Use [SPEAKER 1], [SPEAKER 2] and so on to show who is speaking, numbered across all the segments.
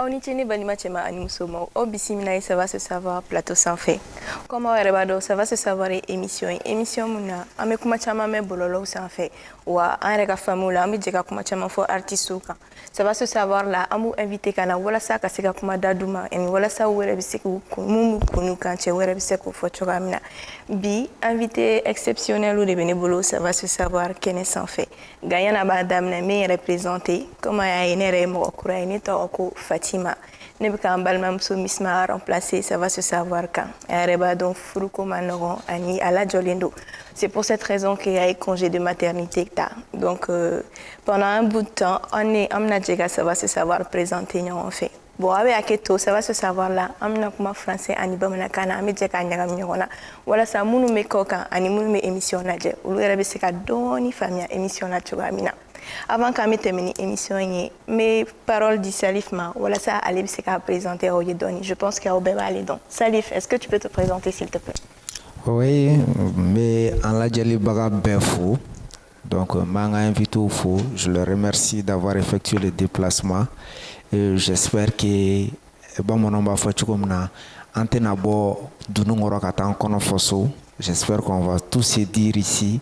[SPEAKER 1] Aunichini Balimachema Animusomo, Obisimina, ça va se savoir, plateau sans fait. Comment Rebado, ça va se savoir émission. Émission Muna, Amekumachama me bololo sans fait. Ou un rega famula, Amidjeka Kumachama for artisuka. Ça va se savoir là, Amu invité Kana, Wala Saka Seka Kumadaduma, et Wala Sa Werebiseku, Mumu Kunukan, Werebiseku for Chogamina. Bi, invité exceptionnel ou de bénévoles, ça va se savoir qu'elle est sans fait. Gayana Badam n'a représenté, comme a une Mokura, une Toko Fatima. Nebka Balmam Misma a remplacé, ça va se savoir quand. Areba donc Furuko Manoron, Ani, Ala Jolindo. C'est pour cette raison qu'il y a eu congé de maternité. Donc, pendant un bout de temps, on est Amnadjega, ça va se savoir présenter, en fait. Bon, avec Aketo, ça va se savoir là. Amna kuma français, Anibam Nakana, Amidjeka Nyagamirona. Voilà, ça, Mounou me koka, Animou me émission Nadje. Ou le Rebeseka Doni Famia, émission Naturamina. Avant qu'on termine l'émission, mes paroles du Salif Ma, voilà ça, Alib Seka présenter au Yedoni. Je pense qu'il y a Obeba Aledon. Salif, est-ce que tu peux te présenter s'il te plaît?
[SPEAKER 2] Oui, mais en la Djalibaga Benfou, donc m'a invité au fou. Je le remercie d'avoir effectué le déplacement. Et j'espère que bon mon nom va faire comme na antenne bo dunungoro katan kono fosso. J'espère qu'on va tous se dire ici.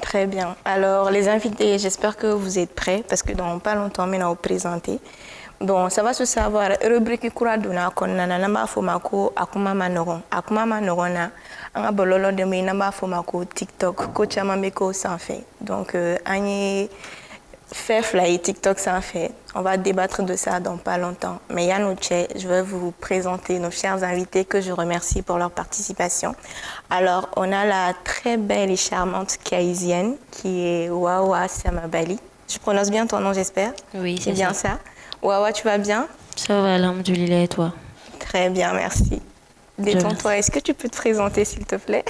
[SPEAKER 1] Très bien. Alors, les invités, j'espère que vous êtes prêts parce que dans pas longtemps, maintenant, vous présenter. Bon, ça va se savoir. Rubrique Kouraduna, Konana, Namba Fomako, Akuma Manoron. Akuma Manorona, Anga Bololo de Namba Fomako, TikTok, Kochamameko sans fait. Donc, Agnès. Faire fly TikTok, ça en fait. On va débattre de ça dans pas longtemps. Mais Yanouche, je vais vous présenter nos chers invités que je remercie pour leur participation. Alors, on a la très belle et charmante Kaisienne qui est Wawa Samabali. Je prononce bien ton nom, j'espère?
[SPEAKER 3] Oui,
[SPEAKER 1] c'est bien ça. Wawa, tu vas bien?
[SPEAKER 3] Ça va, alhamdoulilah, et toi?
[SPEAKER 1] Très bien, merci. Détends-toi. Est-ce que tu peux te présenter, s'il te plaît?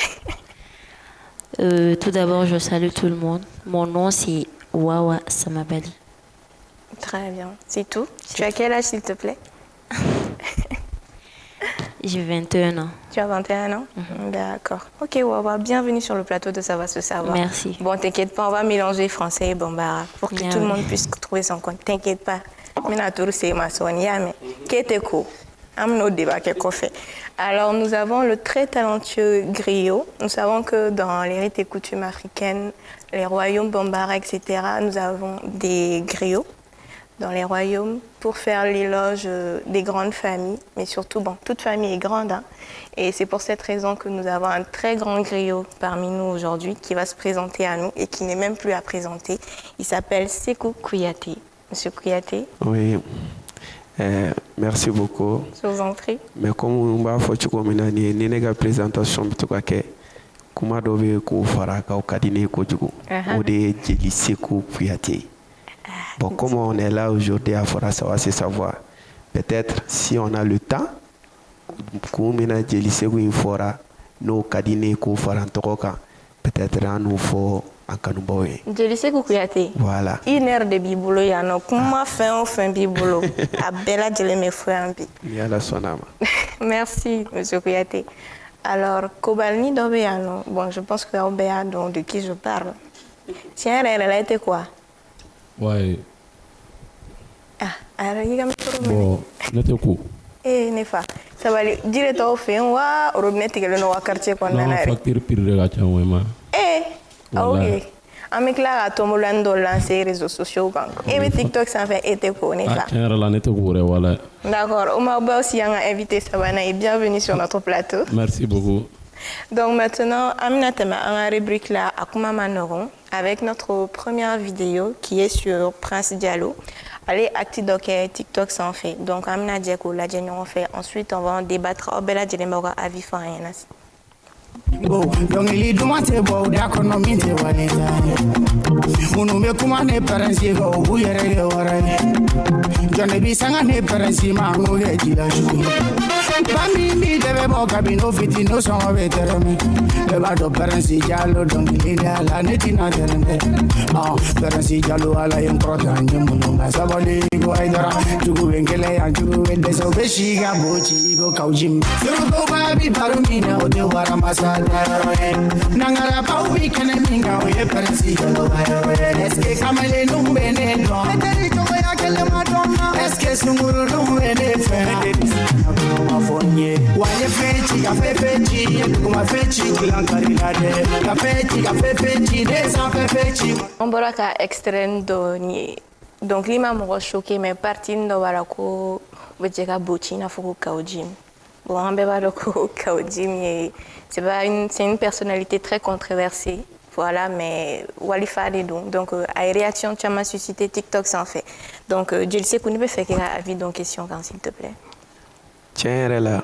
[SPEAKER 3] Tout d'abord, je salue tout le monde. Mon nom, c'est Wawa Samabali.
[SPEAKER 1] Très bien. C'est tout? Tu as quel âge, s'il te plaît?
[SPEAKER 3] J'ai 21 ans.
[SPEAKER 1] Tu as 21 ans? D'accord. Ok, Wawa, bienvenue sur le plateau de Ça va se savoir.
[SPEAKER 3] Merci.
[SPEAKER 1] Bon, t'inquiète pas, on va mélanger français et bambara pour que tout le monde puisse trouver son compte. T'inquiète pas. Alors, nous avons le très talentueux griot. Nous savons que dans les rites et coutumes africaines, les royaumes bambara, etc., nous avons des griots dans les royaumes pour faire l'éloge des grandes familles. Mais surtout, bon, toute famille est grande. Hein, et c'est pour cette raison que nous avons un très grand griot parmi nous aujourd'hui qui va se présenter à nous et qui n'est même plus à présenter. Il s'appelle Sekou Kouyaté. Monsieur Kouyaté.
[SPEAKER 4] Oui. Merci beaucoup.
[SPEAKER 1] Je vous en prie.
[SPEAKER 4] Mais comme on va faire une présentation, kuma dɔ bɛ k'o fara ka o ka di ne ye kojugu o de ye Jeli Sekou Kouyaté. Bon, comme on est là aujourd'hui à fara ça va se savoir. Peut-être si on a le temps kun mina Jeli Sekou in fɔra n'o ka di ne ye k'o fara n tɔgɔ kan peut-être an n'o fɔ an kanubaw ye.
[SPEAKER 1] Jeli Sekou Kouyaté.
[SPEAKER 4] Voilà.
[SPEAKER 1] Une heure de b'i bolo yan nɔ kuma fɛn o fɛn b'i bolo a bɛɛ lajɛlen bɛ fɔ yan bi.
[SPEAKER 4] Ni Ala sɔnna a ma.
[SPEAKER 1] Merci Monsieur Kouyaté. Alors, Kobalni Dobeano, bon, je pense que c'est Obéano de qui je parle. Tiens, elle a été quoi?
[SPEAKER 5] Ouais.
[SPEAKER 1] Ah, alors, il y a un peu de
[SPEAKER 5] bon, n'était quoi?
[SPEAKER 1] Eh, n'est pas. Ça va dire au fait, on va au robinet et le noir quartier qu'on a.
[SPEAKER 5] Non, facture pire de la chambre.
[SPEAKER 1] Eh, ok. Avec là, à Tomolando, lancer les réseaux sociaux. Et mes TikTok, ça fait été quoi, n'est pas?
[SPEAKER 5] Tiens, là, n'était quoi, voilà.
[SPEAKER 1] D'accord. On m'a aussi invité Savannah et bienvenue sur notre plateau.
[SPEAKER 5] Merci beaucoup.
[SPEAKER 1] Donc maintenant, Amina Tema, en rubrique là, Akuma Manoron, avec notre première vidéo qui est sur Prince Diallo. Allez, TikTok sans fait. Donc Amina Diako, la on fait. Ensuite, on va en débattre. Obela Djelemora à vif en
[SPEAKER 6] donc il dumate bo da kono minte waleta munu me kuma ne paransi go bu yere de warane jone bi sanga ne paransi ma ngo ge jila ju bami mi debe bo kabino fiti no so veterame le ba do paransi jallo donc il da la netina terende ah paransi jallo ala en protanje munu ma sabali go aidara jugu wengele ya jugu wende so beshiga bochi go kaujim so go babi barumina o de wara masade Nangara paubi kene minga oye persi eske kamele numbene no eteri jogo ya kele madonna eske sunguru numbene fe mafonye wale fechi ya fechi kuma fechi kilankari lade ya fechi des en fechi
[SPEAKER 1] on boraka extrême doni donc lima mo choqué mais parti ndo wala ko wejeka bochina foko kaojim bon on beba ko kaojim c'est une personnalité très controversée. Voilà, mais Walifa est donc à réaction tu m'as suscité TikTok sans fait. Donc je le sais qu'on ne peut faire qu'un avis donc question quand s'il te plaît.
[SPEAKER 4] Tiens là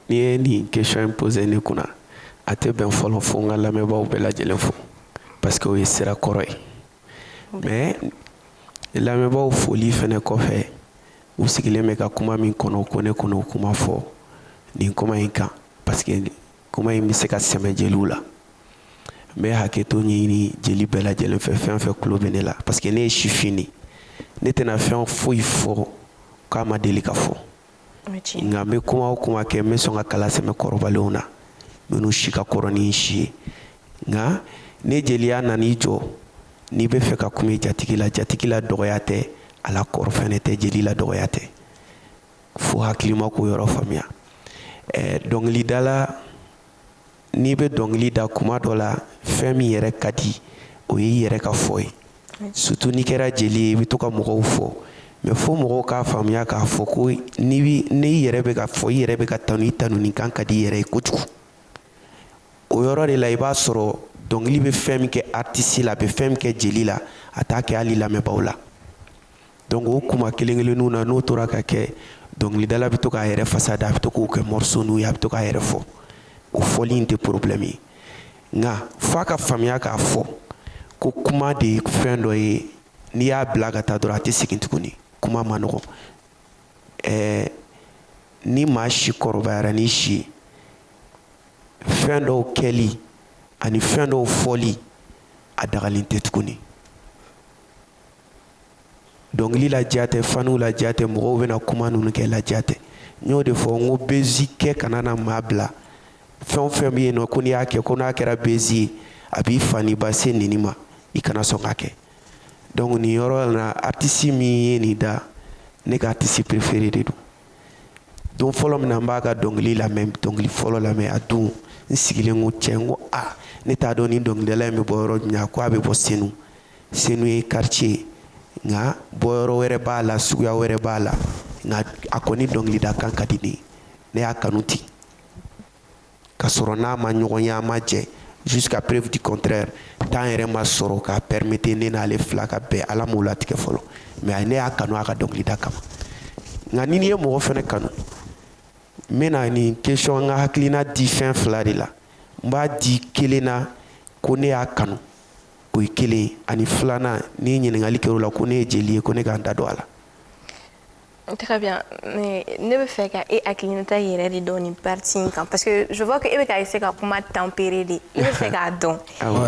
[SPEAKER 4] ni question posée ni kuna ate ben folo fonga la me ba ou bela jele fo parce que oui sera correct. Mais la me ba ou folie fene ko fait ou sigile me ka kuma min kono kone kono kuma fo ni kuma inka parce que kuma il me se ka sema jelula mais haketo ni jeli bela jele fait club benela parce que ne suis fini ne tena fait fo il faut kama delika fo nga me kuma ke me songa kala sema korbalona menu shika koroni shi nga ne jeli ana ni jo ni be fe ka kuma jatikila dogoyate ala korfenete jeli la dogoyate fo haklima ko yoro famia donc lidala ni be dongli da kuma dola femi yere kadi o yere ka foy surtout ni kera jeli bi to ka mo fo mais fo mo ka famia ka fo ko ni yere be ka fo yere be ka tanu ni kan kadi yere kutu o yoro de la iba soro dongli be femi ke artiste la be femi ke jeli la atake ali la me baula donc o kuma kelengele nuna no tora ka ke donc lidala bi to ka yere fasada bi to ko ke morceau nu ya bi to ka yere fo o folie de problème nga fa ka famia ka fo ko kuma de fendo e ni ya blaga ta dora te sikintuguni kuma manogo ni ma shi korbara ni shi fendo keli ani fendo folie adagalinte tukuni donc li la jate fanu la jate mo wena kuma nunu ke la jate nyo de fo ngo bezike kanana mabla fɛn bi no ko ni yake ko na kɛra bezi abi fani ba se ninima I kana sɔn ka kɛ donc ni yɔrɔ na artiste mi ni da ne ka artiste préféré de don fɔlɔ min na n b'a ka dɔnkili lamɛn dɔnkili fɔlɔ lamɛn a don n sigilen ko cɛ n ko ne t'a dɔn ni dɔnkilidala in bɛ bɔ yɔrɔ jumɛn ko a bɛ bɔ Senu ye quartier nka bɔyɔrɔ wɛrɛ b'a la suguya wɛrɛ b'a la nka a kɔni dɔnkilida kan ka di ne y'a kanu ten ka sɔrɔ n'a ma ɲɔgɔn ye a ma jɛ jusqu'à preuve du contraire temps yɛrɛ ma sɔrɔ k'a permettre ne n'ale fila ka bɛn ala m'o latigɛ fɔlɔ mais ne y'a kanu a ka dɔnkilida kama nka ni ye mɔgɔ fɛnɛ kanu n bɛna nin question n ka hakilina di fɛn fila de la n b'a di kelen na ko ne y'a kanu o ye kelen ani filanan ni ɲininkali kɛra o la ko ne ye jeli ye ko ne k'an da don a la.
[SPEAKER 1] Très bien, mais ne me fait qu'à acquérir hier des dons partie parce que je vois que Eva essaie qu'à comment tempérer des, il me fait qu'à don.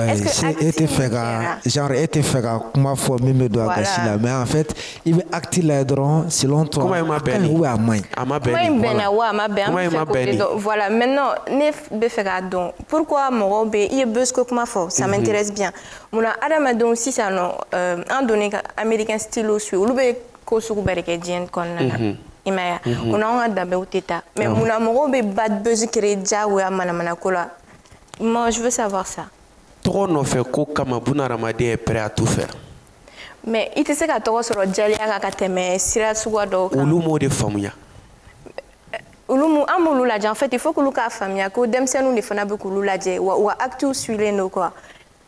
[SPEAKER 2] Est-ce que était fait qu'à genre était fait qu'à comment former me doit gâcher là, mais en fait il veut acter là dedans selon toi.
[SPEAKER 4] Comment il m'a béni?
[SPEAKER 2] Oui à moi.
[SPEAKER 1] Voilà, maintenant ne me fait qu'à don. Pourquoi mon robe il est busque comment fort? Ça m'intéresse bien. Mon Adam don si ça non un donné américain stylo sur ko sugu bɛɛ kɛ diɲɛ kɔnɔna na I m'a ye o n'anw ka danbew tɛ taa mais munna mɔgɔw bɛ bad buzz créer diyagoya manamana ko la moi je veux savoir ça.
[SPEAKER 4] tɔgɔ nɔfɛ ko kama bunahadamaden est prêt à tout faire.
[SPEAKER 1] mais I tɛ se ka tɔgɔ sɔrɔ jaliya kan ka tɛmɛ sira suguya dɔw kan.
[SPEAKER 4] olu m'o de faamuya.
[SPEAKER 1] olu an b'olu lajɛ en fait il faut k'olu k'a faamuya ko denmisɛnninw de fana bɛ k'olu lajɛ wa actes suivilen don quoi.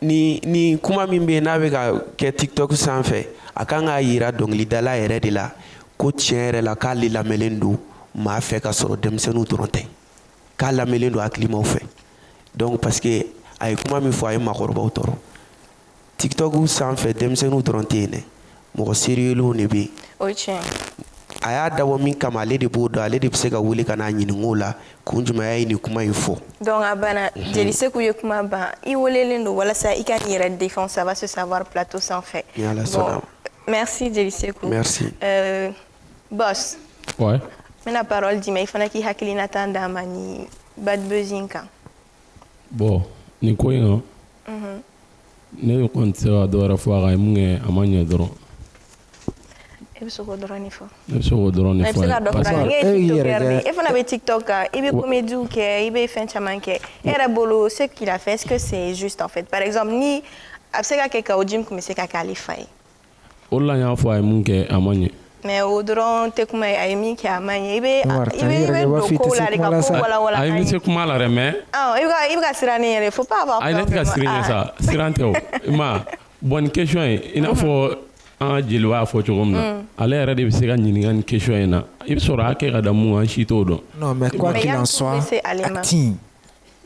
[SPEAKER 4] ni kuma min bɛ yen n'a bɛ ka kɛ TikTok sanfɛ a kan k'a yira dɔnkilidala yɛrɛ de la ko tiɲɛ yɛrɛ la k'ale lamɛnlen don maa fɛ ka sɔrɔ denmisɛnninw dɔrɔn tɛ k'a lamɛnlen don hakilimaw fɛ donc parce que a ye kuma min fɔ a ye maakɔrɔbaw tɔɔrɔ TikTok sanfɛ denmisɛnninw dɔrɔn tɛ yen dɛ mɔgɔ seriyelenw de bɛ yen
[SPEAKER 1] o ye tiɲɛ
[SPEAKER 4] a y'a dabɔ min kama ale de b'o dɔn ale de bɛ se ka wele ka n'a ɲininka o la kun jumɛn a ye nin kuma in fɔ.
[SPEAKER 1] donc a banna Jeli Seku ye kuma ban I welelen don walasa I ka nin yɛrɛ défendre ça va se savoir plateau sanfɛ.
[SPEAKER 4] ni Ala sɔnna.
[SPEAKER 1] Merci Jeli Seku.
[SPEAKER 4] Merci.
[SPEAKER 1] Boss.
[SPEAKER 5] Ouais.
[SPEAKER 1] Mais la parole dit mais il faut qu'il hakilina tanda mani bad buzzing kan.
[SPEAKER 5] bon nin ko in ne kɔni tɛ se ka dɔ wɛrɛ fɔ a kan ye mun kɛ a ma ɲɛ dɔrɔn
[SPEAKER 1] e bɛ se k'o dɔrɔn de fɔ
[SPEAKER 5] ne bɛ se k'o dɔrɔn de fɔ
[SPEAKER 1] e fana bɛ TikTok kan i bɛ comédie kɛ i bɛ fɛn caman kɛ e yɛrɛ bolo ce qu'il a fait est-ce que c'est juste en fait par exemple ni a bɛ se ka kɛ ka o Jim kun bɛ se ka kɛ ale fa ye
[SPEAKER 5] o de la n y'a fɔ a ye mun kɛ a ma ɲɛ
[SPEAKER 1] mais o dɔrɔn tɛ kuma ye a ye min kɛ a ma ɲɛ i bɛ don ko la de ka ko walawala
[SPEAKER 5] a ye n bɛ se kuma la dɛ mais
[SPEAKER 1] i bɛ ka siran ne yɛrɛ faut pas avoir peur
[SPEAKER 5] a ye ne tɛ ka siran ɲɛ sa siran tɛ o i ma bon nin question ye i n'a fɔ an ka jeliba y'a fɔ cogo min na ale yɛrɛ de bɛ se ka ɲininka nin question in na i bɛ sɔrɔ a kɛ ka da mun an si t'o dɔn
[SPEAKER 2] non mais quoi qu'il en soit acting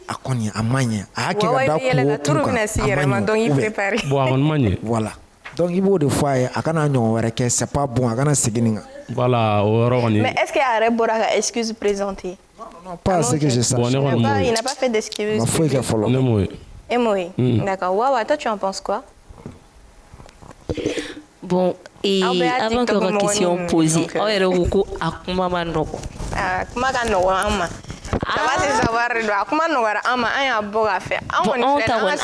[SPEAKER 2] a kɔni a ma ɲɛ a y'a kɛ ka da ko o kun kan a ma ɲɛ
[SPEAKER 5] bon a kɔni ma ɲɛ
[SPEAKER 2] voilà donc i b'o de fɔ a ye a kana ɲɔgɔn wɛrɛ kɛ c'est pas bon a kana segin nin kan
[SPEAKER 5] voilà o yɔrɔ kɔni
[SPEAKER 1] mais est-ce que a yɛrɛ bɔra ka excuse présenter
[SPEAKER 2] non pas ce que je sache
[SPEAKER 5] bon ne kɔni m'o ye
[SPEAKER 1] il n'a pas fait d'excuse
[SPEAKER 2] ma foyi kɛ fɔlɔ
[SPEAKER 5] ne m'o ye
[SPEAKER 1] et moi d'accord Wawa toi tu en penses quoi
[SPEAKER 3] bon et avant que ma question posée aw yɛrɛ ko ko a kuma ma nɔgɔ
[SPEAKER 1] kuma ka nɔgɔ an ma ça va se savoir de a kuma nɔgɔra an ma an y'a bɔ k'a fɛ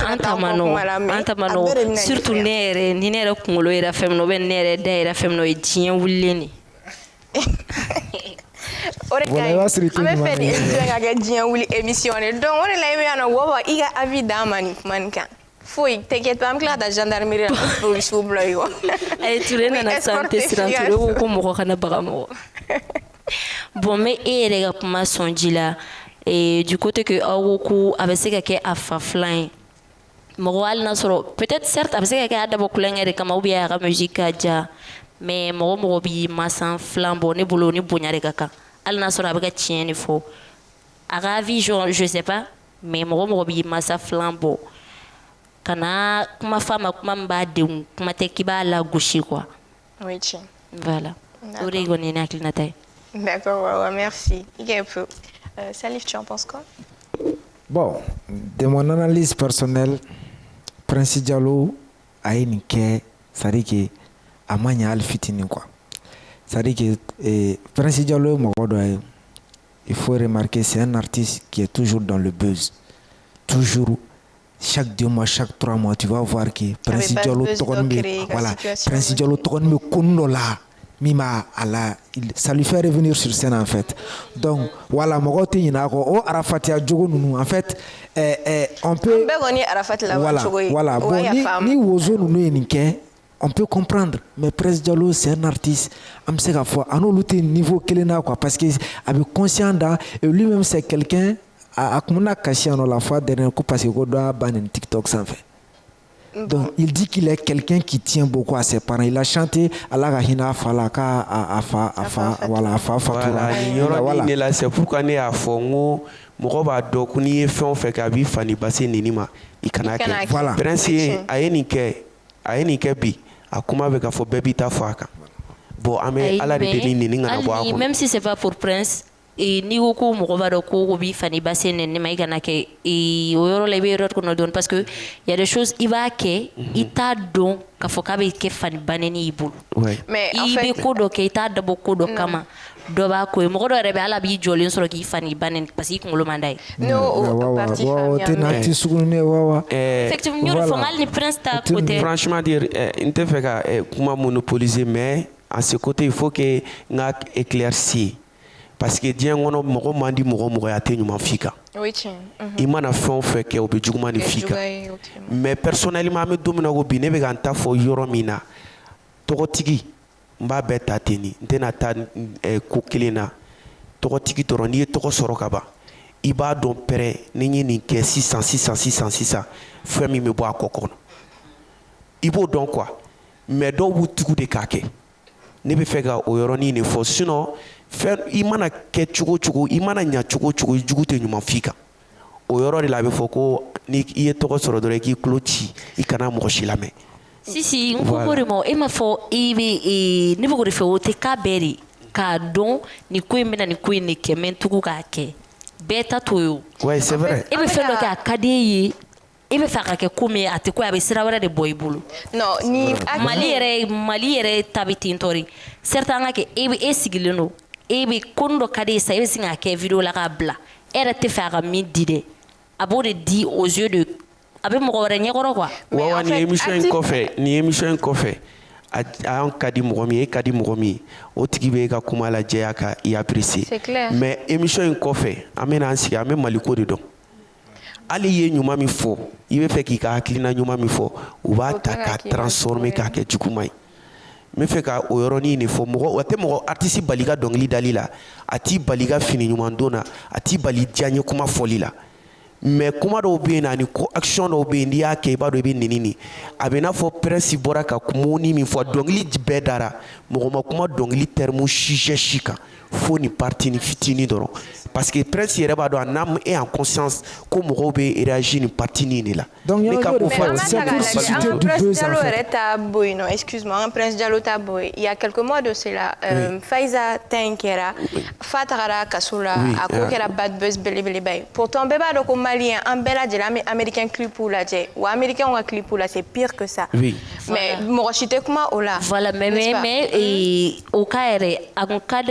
[SPEAKER 3] an ta ma nɔgɔ surtout ne yɛrɛ ni ne yɛrɛ kunkolo yɛrɛ fɛn min na ne yɛrɛ da yɛrɛ fɛn min na o ye diɲɛ wulilen de
[SPEAKER 1] o de ka ɲi an bɛ fɛ nin émission ka kɛ diɲɛ wuli émission de donc o de la i bɛ yan nɔ Wawa i ka avis d'an ma nin kuma nin kan foyi t'inquiète pas an bɛ tila ka taa gendarmerie la ko policiers bila yen wa
[SPEAKER 3] ayi Ture nana sisan tɛ siran Ture ko mɔgɔ kana baga mɔgɔ bon mais e yɛrɛ ka kuma sɔn ji la du côté que aw ko ko a bɛ se ka kɛ a fa filan ye mɔgɔ hali n'a sɔrɔ peut-être certes a bɛ se ka kɛ a dabɔ kulonkɛ de kama ou bien a ka musique ka diya mais mɔgɔ b'i masa filan bɔ ne bolo ni bonya de ka kan hali n'a sɔrɔ a bɛ ka tiɲɛ de fɔ a ka vision je sais pas mais mɔgɔ b'i masa filan bɔ kana kuma fa ma kuma min b'a denw kuma tɛ k'i b'a lagosi quoi
[SPEAKER 1] oui tiɲɛ
[SPEAKER 3] voilà o de kɔni ye ne hakilinata ye
[SPEAKER 1] d'accord Wawa merci Salif tu en penses quoi
[SPEAKER 2] bon de mon analyse personnelle Prince Diallo a ye nin kɛ c'est-à-dire que a ma ɲɛ hali fitinin quoi c'est-à-dire que Prince Diallo ye mɔgɔ dɔ ye il faut remarquer c'est un artiste qui est toujours dans le buzz toujours chaque 2 mois chaque 3 mois tu vas voir que Prince Diallo tɔgɔnin bɛ voilà Prince Diallo tɔgɔnin bɛ ko dɔ la min b'a a la ça lui fait revenir sur scène en fait donc voilà mɔgɔw tɛ ɲinɛ a kɔ o arafatiya jogo ninnu en fait on peut voilà bon ni wozo ninnu ye nin kɛ on peut comprendre mais Prince Diallo c'est un artiste an bɛ se k'a fɔ a n'olu tɛ niveau kelen na quoi parce que a bɛ conscient da et lui-même c'est quelqu'un a kun bɛna kasi yan nɔ la fois dernière ko parce que ko dɔ y'a ban nin TikTok sanfɛ. Donc il dit qu'il est quelqu'un qui tient beaucoup à ses parents. Il a chanté Allah ka hinɛ a fa la k'a a fa fatura.
[SPEAKER 4] Voilà ni la c'est pourquoi ne y'a fɔ n ko mɔgɔ b'a dɔn ko n'i ye fɛn o fɛn kɛ a b'i fa ni base nin ma i kana kɛ. Voilà. Prince a ye nin kɛ bi a kuma bɛ k'a fɔ bɛɛ b'i ta fɔ a kan. Bon an bɛ Ala de deli nin kana bɔ a kɔnɔ.
[SPEAKER 3] Même si c'est pas pour Prince n'i ko ko mɔgɔ b'a dɔn ko b'i fa ni base nin ma i kana kɛ o yɔrɔ la i bɛ erreur kɔnɔ dɔɔni parce que y a des choses i b'a kɛ i t'a dɔn k'a fɔ k'a bɛ kɛ fani bannen y'i bolo. I bɛ ko dɔ kɛ i t'a dabɔ ko dɔ kama dɔ b'a ko ye mɔgɔ dɔ yɛrɛ bɛ Ala b'i jɔlen sɔrɔ k'i fa ni bannen parce que i kunkolo man d'a ye. Effectivement n y'o de fɔ hali ni Prince ta côté.
[SPEAKER 4] Franchement dire n tɛ fɛ ka kuma monopoliser mais à ce côté il faut que n ka éclaircir. Parce que diɲɛ kɔnɔ mɔgɔ man di mɔgɔ a tɛ ɲuman f'i kan. I mana fɛn o fɛn kɛ o bɛ juguman de f'i kan. Mais personnellement an bɛ don min na ko bi ne bɛ ka n ta fɔ yɔrɔ min na tɔgɔtigi n b'a bɛɛ ta ten n tɛna taa ko kelen na tɔgɔtigi dɔrɔn n'i ye tɔgɔ sɔrɔ ka ban i b'a dɔn pɛrɛ ni n ye nin kɛ sisan fɛn min bɛ bɔ a kɔ kɔnɔ i b'o dɔn quoi mais dɔw b'u tugu de k'a kɛ ne bɛ fɛ ka o yɔrɔnin de fɔ sinon fɛn i mana kɛ cogo cogo i mana ɲa cogo cogo jugu tɛ ɲuman f'i kan o yɔrɔ de la a bɛ fɔ ko ni i ye tɔgɔ sɔrɔ dɔrɔn i k'i tulo ci i kana mɔgɔ si lamɛn.
[SPEAKER 3] Si n ko ko de ma e m'a fɔ i bɛ ne bɛ k'o de fɛ o tɛ k'a bɛɛ de k'a dɔn nin ko in bɛna nin ko in de kɛ mɛ n tugu k'a kɛ bɛɛ ta t'o ye o.
[SPEAKER 4] Ouais c'est vrai.
[SPEAKER 3] E bɛ fɛn dɔ kɛ a ka di e ye e bɛ fɛ a ka kɛ ko min a tɛ ko a bɛ sira wɛrɛ de bɔ i bolo.
[SPEAKER 1] non ni
[SPEAKER 3] Mali yɛrɛ ta bɛ ten tɔ de certes an ka kɛ e sigilen don e bɛ ko dɔ ka di e sa e bɛ sin k'a kɛ video la k'a bila e yɛrɛ tɛ fɛ a ka min di dɛ a b'o de di aux yeux de a bɛ mɔgɔ wɛrɛ ɲɛkɔrɔ quoi.
[SPEAKER 4] Wawa ni émission in kɔfɛ a y'an ka di mɔgɔ min ye e ka di mɔgɔ min ye o tigi bɛ e ka kuma lajɛ a ka i apprécier.
[SPEAKER 1] C'est clair.
[SPEAKER 4] Mais émission in kɔfɛ an bɛna an sigi an bɛ Maliko de dɔn. Hali i ye ɲuman min fɔ i bɛ fɛ k'i ka hakilina ɲuman min fɔ u b'a ta k'a transformer k'a kɛ juguman ye. N bɛ fɛ ka o yɔrɔnin de fɔ mɔgɔ a tɛ mɔgɔ artiste bali ka dɔnkili dali la a t'i bali ka fini ɲuman don na a t'i bali diyaɲɛ kuma fɔli la. Mais kuma dɔw bɛ yen na ani ko action dɔw bɛ yen n'i y'a kɛ i b'a dɔn i bɛ nɛni a bɛ n'a fɔ presse bɔra ka moni min fɔ dɔnkili bɛɛ dara mɔgɔ ma kuma dɔnkili terme sujet si kan fo ni partie ni fitinin dɔrɔn parce que presse yɛrɛ b'a dɔn en âme et en conscience ko mɔgɔw bɛ réagir ni partie nin de la.
[SPEAKER 2] Donc c'est pour susciter du buzz en fait.
[SPEAKER 1] Excuse-moi, un Prince Diallo Taboy. Il y a quelques mois de cela, Faiza Tankera, Fatara Kassoula, a coqué la bad buzz belé. Pourtant, bébé donc au Malien, un bel américain clip pour la jet ou américain ou un clip pour la, c'est pire que ça.
[SPEAKER 4] Oui.
[SPEAKER 1] Mais moi je t'ai comment au là.
[SPEAKER 3] Voilà, mais au cas à mon cas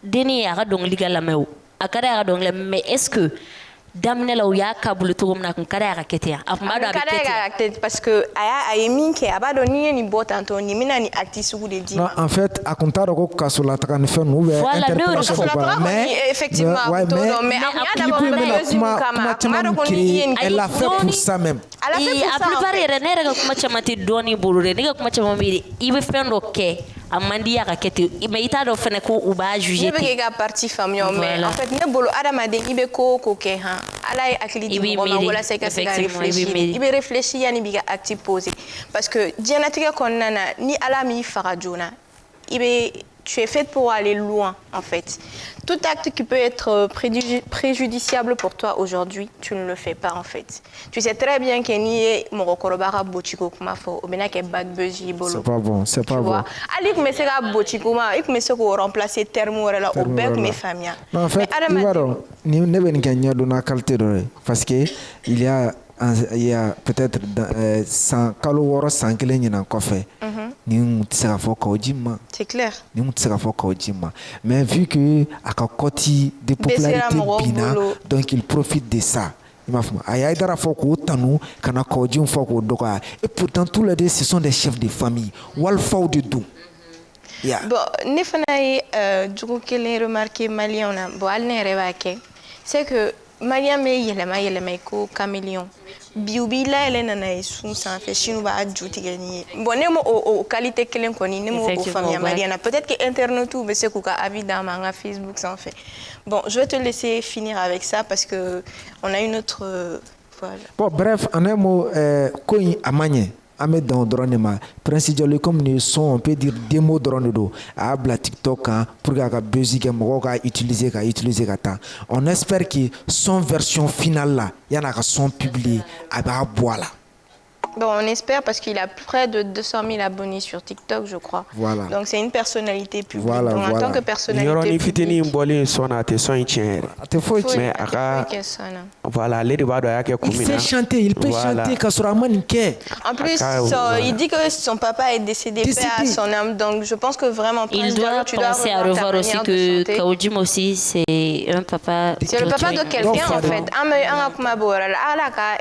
[SPEAKER 3] deni a donc ligala meu. A kada donc mais est-ce que daminɛ la u y'a kabulu cogo min na a kun ka d'a ye a ka kɛ ten a kun b'a dɔn a bɛ kɛ ten
[SPEAKER 1] parce que a ye min kɛ a b'a dɔn n'i ye nin bɔ tantɔ nin bɛna nin acte sugu de d'i ma.
[SPEAKER 2] En fait a kun t'a dɔn ko kasolataga ni fɛn ninnu ou bien interpellation
[SPEAKER 1] voilà mais effectivement a kun t'o dɔn mais a kun y'a dabɔ bɛna kuma caman créer
[SPEAKER 2] elle l'a fait pour ça même.
[SPEAKER 3] a plupart yɛrɛ ne yɛrɛ ka kuma caman tɛ dɔɔni bolo dɛ ne ka kuma caman bɛ i bɛ fɛn dɔ kɛ a man di a ka kɛ ten mais i t'a dɔn fɛnɛ ko u b'a juger ten.
[SPEAKER 1] ne bɛ k'i ka partie faamuya mais en fait ne bolo adamaden i bɛ ko o ko kɛ han ala ye hakili di mɔgɔ ma walasa i ka se ka réfléchir i bɛ réfléchir yanni b'i ka acte poser parce que diɲɛlatigɛ kɔnɔna na ni ala m'i faga joona i bɛ tu es faite pour aller loin en fait. Tout acte qui peut être préjudiciable pour toi aujourd'hui, tu ne le fais pas en fait. Tu sais très bien que ni morokorobara bochiko kuma fo obena ke bad buzz bolo.
[SPEAKER 2] C'est pas bon, c'est pas bon.
[SPEAKER 1] Ali que me sera bochiko ma, ik me sera remplacer terme là au bec mes familles.
[SPEAKER 2] En fait, ni ne ben gagner dona qualité parce que il y a peut-être 100 kalo woro 100 kelen ɲinan kɔfɛ ni tɛ se ka fɔ k'o ji ma.
[SPEAKER 1] C'est clair.
[SPEAKER 2] Ni tɛ se ka fɔ k'o ji ma. Mais vu que a ka kɔti de popularité bina donc il profite de ça. Il m'a fait a y'a dara fɔ k'o tanu kana k'o ji fɔ k'o dɔgɔya et pourtant tous les deux ce sont des chefs de famille walifaw de don.
[SPEAKER 1] Bon ne fana ye jugu kelen remarqué malien na bon hali ne yɛrɛ b'a kɛ c'est que Malien me yɛlɛma ko caméléon bi u b'i layɛlɛ nana ye sun sanfɛ sini b'a ju tigɛ ni ye bon ne m'o o qualité kelen kɔni ne m'o faamuya malien na peut-être que internetu bɛ se k'u ka avis d'an ma an ka Facebook sanfɛ bon je vais te laisser finir avec ça parce que on a une autre voilà.
[SPEAKER 2] Bon bref en un mot ko in a man ɲɛ an bɛ dan o dɔrɔn de ma Prince Diallo comme ni son on peut dire démo dɔrɔn de don a y'a bila TikTok kan pour que a ka buzz kɛ mɔgɔw ka utiliser ka taa on espère que son version finale la yan'a ka son publié a b'a bɔ a la.
[SPEAKER 1] Bon, on espère parce qu'il a près de 200 000 abonnés sur TikTok, je crois.
[SPEAKER 2] Voilà.
[SPEAKER 1] Donc c'est une personnalité publique.
[SPEAKER 2] Voilà,
[SPEAKER 1] donc en tant que personnalité publique.
[SPEAKER 4] Voilà,
[SPEAKER 2] il fait chanter, il peut chanter quand son amant est.
[SPEAKER 1] En plus, il dit que son papa est décédé à son âme. Donc je pense que vraiment,
[SPEAKER 3] il doit penser à revoir aussi que Kaodim aussi, c'est un papa.
[SPEAKER 1] C'est le papa de quelqu'un en fait.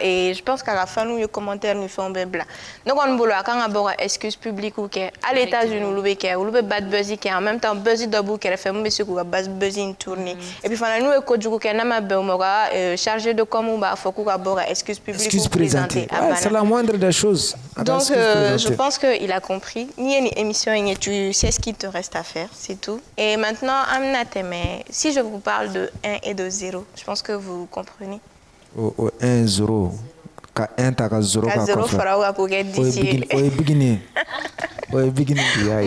[SPEAKER 1] Et je pense qu'à la fin, nous, les commentaires nous font bla. Donc on boulot quand on a excuse publique ou que à l'États-Unis ou le bad buzzy qui en même temps buzzy double qui fait monsieur ou bad buzzy une tournée et puis finalement nous écoute du coup qu'on a ma chargé de comme on va faut qu'on a excuse publique ou présenter.
[SPEAKER 2] C'est la moindre des choses.
[SPEAKER 1] Donc je pense que il a compris. Ni une émission ni tu sais ce qu'il te reste à faire, c'est tout. Et maintenant Aminata, mais si je vous parle de 1 et de 0, je pense que vous comprenez.
[SPEAKER 2] 1-0 ka 1 ta ka 0 ka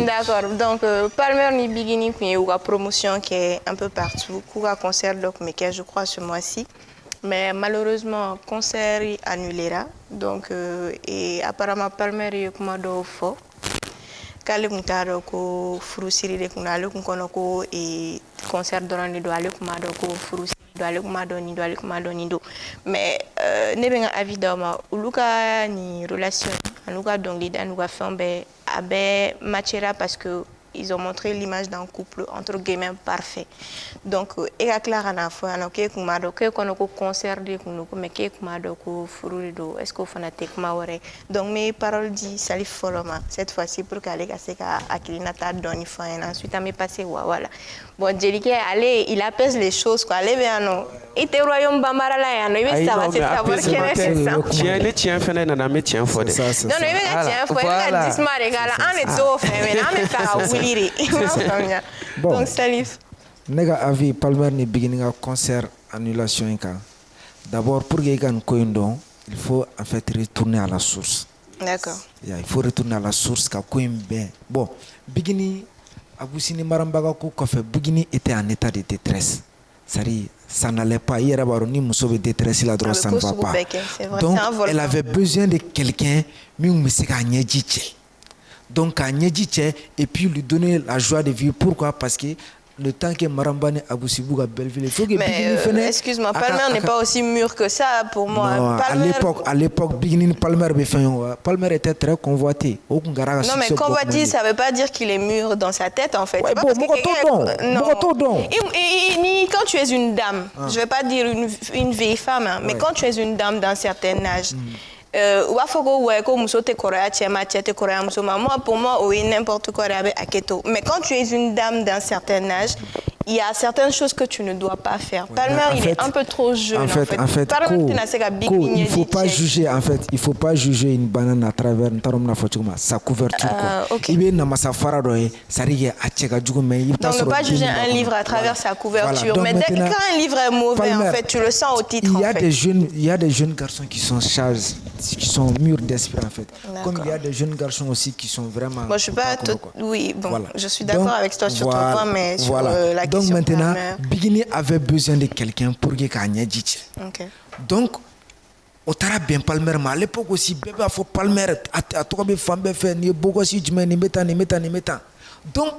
[SPEAKER 1] D'accord, donc Palmer ni beginning puis ou la promotion qui est un peu partout, coura concert donc mais qui je crois ce mois-ci. Mais malheureusement concert annulé là. Donc et apparemment Palmer est comme do fo. Kale kuntaro ko furusiri de kunale kunkono ko et concert dorani do ale kuma do ko furusiri mais ne benga avis d'homme uluka ni relation anuka donc les anuka fait abe matchera parce que ils ont montré l'image d'un couple entre guillemets parfait. Donc et à Clara na fois na ke kuma do ke kono ko concert de ko mais ke kuma do ko furu do est-ce que fanatique ma wore. Donc mes paroles dit Salif Foloma cette fois-ci pour qu'aller casser ka Akilina ta donne fin ensuite à me passer voilà. Bon Jelike allez il apaise les choses quoi allez bien non. Et te royaume bambara là ya no il ça va c'est savoir quel est ça.
[SPEAKER 4] Tiens les tiens fait na me tiens fode.
[SPEAKER 1] Non non il tiens faut il dismare gala on est tout fait mais on est pas wiliri.
[SPEAKER 2] Bon.
[SPEAKER 1] Donc Salif
[SPEAKER 2] nega avis Palmer ni beginning a concert annulation ka. D'abord pour que gan koindo il faut en fait retourner à la source.
[SPEAKER 1] D'accord.
[SPEAKER 2] Il faut retourner à la source ka koimbe. Bon, beginning Abusini Marambaga ko fait beginning était en état de détresse. Ça n'allait pas. Hier, ni muso be détresse la droit ça ne va pas. Donc elle avait besoin de quelqu'un mais on me sait donc à Nyedjiche et puis lui donner la joie de vivre. Pourquoi? Parce que le temps que Marambane Aboussibou à Belleville, il faut que
[SPEAKER 1] mais excuse-moi, Palmer n'est pas aussi mûr que ça pour moi.
[SPEAKER 2] Non,
[SPEAKER 1] Palmer...
[SPEAKER 2] à l'époque, Palmer était très convoité.
[SPEAKER 1] Non, mais convoité, ça ne veut pas dire qu'il est mûr dans sa tête, en fait.
[SPEAKER 2] Ouais, bon,
[SPEAKER 1] quand tu es une dame, je ne vais pas dire une vieille femme, hein, mais quand tu es une dame d'un certain âge, moi pour moi oui n'importe quoi mais quand tu es une dame d'un certain âge il y a certaines choses que tu ne dois pas faire. Palmer il est un peu trop jeune
[SPEAKER 2] en fait il faut pas juger il faut pas juger une banane à travers sa couverture
[SPEAKER 1] okay.
[SPEAKER 2] Donc ne
[SPEAKER 1] pas juger un livre à travers sa couverture. Voilà. Mais quand un livre est mauvais Palmer, en fait tu le sens au titre.
[SPEAKER 2] Il y a des jeunes garçons qui sont sages, qui sont mûrs d'esprit en fait. Comme il y a des jeunes garçons aussi qui sont vraiment
[SPEAKER 1] je suis pas oui bon voilà. Je suis d'accord avec toi sur ton point mais sur la question.
[SPEAKER 2] Donc maintenant, Bigini avait besoin de quelqu'un pour que Kanye dise. Donc, au tara bien Palmer, mais à l'époque aussi, bébé a fait Palmer, à toi bien femme fait, ni beaucoup si tu ni meta. Donc,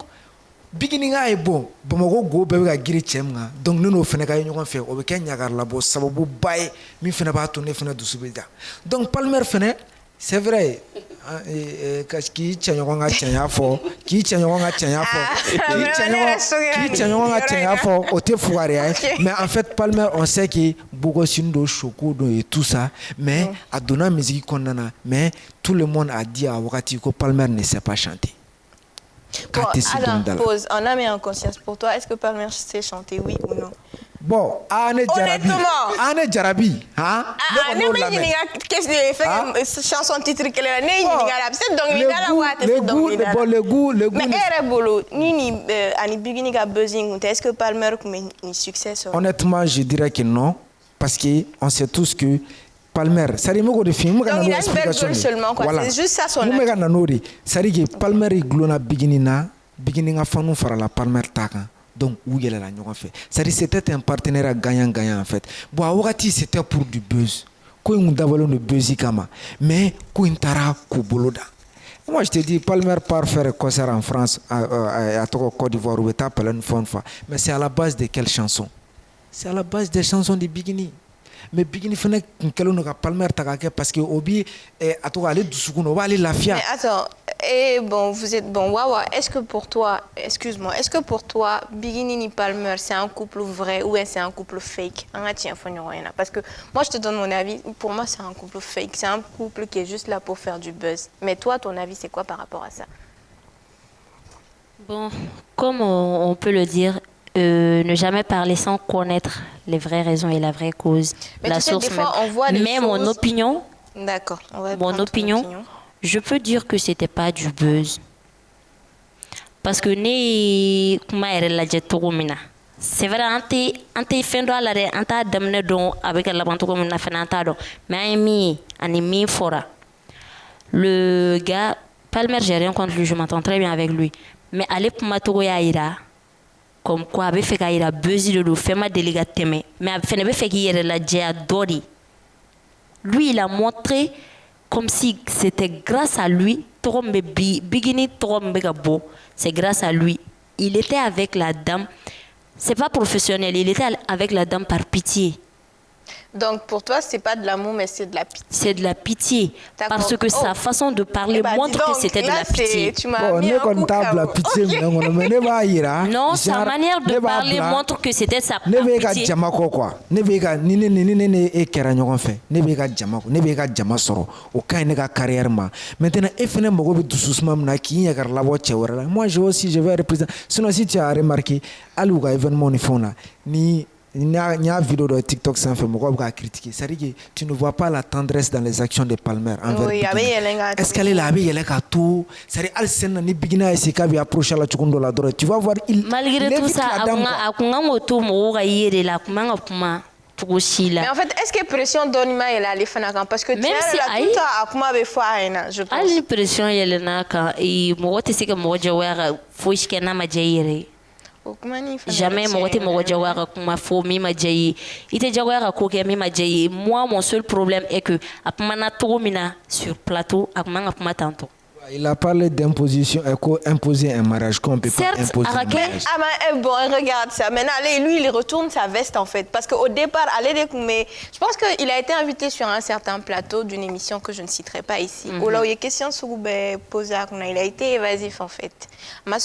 [SPEAKER 2] Bigini est bon, bon go bébé a giri chemga. Donc nous nous faisons quelque fait, au Kenya gar labo, sababu bae, mi fena ba tourner fena du subida. Donc Palmer fena, c'est vrai. Qui tient mais en fait Palmer on sait que beaucoup de choco et tout ça mais à donner musique mais tout le monde a dit à Wakati que Palmer ne sait pas chanter.
[SPEAKER 1] Bon, alors pause on a mis en conscience pour toi est-ce que Palmer sait chanter oui ou non?
[SPEAKER 2] Bon, Ane Jarabi, hein?
[SPEAKER 1] Chanson titre que est-ce que Palmer a un succès?
[SPEAKER 2] Honnêtement, je dirais que non, parce que on sait tous que Palmer, ça dit de film.
[SPEAKER 1] Donc il a une belle gueule seulement quoi. Voilà. C'est juste ça son.
[SPEAKER 2] Ça dit que Palmer est glona beginning à fanu fara la Palmer taka. Donc, où il la fait. C'est-à-dire c'était un partenaire gagnant-gagnant en fait. Bon, à Ouagati, c'était pour du buzz. Quand on a le buzz, mais quand on a Kuboloda. Moi, je te dis, Palmer part faire un concert en France, à Côte d'Ivoire, où tu as une fois. Mais c'est à la base de quelle chanson? C'est à la base des chansons de Bigini. Mais Bigini fait que Palmer tagake parce que Obi a tout aller du soukoun, va aller la fière.
[SPEAKER 1] Mais attends, et bon, vous êtes bon, Wawa. Est-ce que pour toi, Bigini ni Palmer, c'est un couple vrai ou c'est un couple fake? Parce que moi, je te donne mon avis. Pour moi, c'est un couple fake. C'est un couple qui est juste là pour faire du buzz. Mais toi, ton avis, c'est quoi par rapport à ça?
[SPEAKER 3] Bon, comme on peut le dire. Ne jamais parler sans connaître les vraies raisons et la vraie cause,
[SPEAKER 1] mais
[SPEAKER 3] la
[SPEAKER 1] tu sais,
[SPEAKER 3] source
[SPEAKER 1] des fois,
[SPEAKER 3] même.
[SPEAKER 1] on voit
[SPEAKER 3] mais mon opinion,
[SPEAKER 1] d'accord,
[SPEAKER 3] mon opinion, je peux dire que c'était pas du buzz. Parce que c'est vrai, ante fendo ala de anta damne don avec la banto comme na fenanta do mais ami fora. Le gars Palmer, j'ai rien contre lui, je m'entends très bien avec lui, mais allez pour ma togo ya ira comme quoi avait fait qu'il a besoin de faire ma délégate mais avait fait qu'il y a la Dori. Lui il a montré comme si c'était grâce à lui c'est grâce à lui. Il était avec la dame, c'est pas professionnel, il était avec la dame par pitié.
[SPEAKER 1] Donc pour toi, c'est pas de l'amour, mais c'est de la pitié.
[SPEAKER 3] C'est de la pitié. Parce que sa façon de parler montre que c'était de la pitié.
[SPEAKER 1] Tu m'as mis un coup
[SPEAKER 3] Non, sa manière de parler montre que c'était sa pitié.
[SPEAKER 2] Moi je vais représenter. Sinon si tu as remarqué, à l'événement ni vidéo de TikTok sans fait critiquer. C'est-à-dire que tu ne vois pas la tendresse dans les actions de Palmer envers est-ce qu'elle est là tout c'est-à-dire Alsen ni bigina essayer qu'à approcher la chukundo la droite. Tu vas voir
[SPEAKER 3] malgré tout ça akunga moto mo ga yere la kuma kuma.
[SPEAKER 1] Mais en fait, est-ce que pression donne ma elle allait faire parce que même si tout a kuma be fois je pense.
[SPEAKER 3] Ali pression elle na ka et mo te sika mo jawara fo shikena ma jayere. Jamais moi mon seul problème est que sur plateau
[SPEAKER 2] il a parlé d'imposition, imposer un mariage qu'on peut pas imposer un mariage.
[SPEAKER 1] Bon, regarde ça. Maintenant, lui, il retourne sa veste en fait. Parce qu'au départ, je pense qu'il a été invité sur un certain plateau d'une émission que je ne citerai pas ici. Où là où il y a question sur il a été évasif en fait. À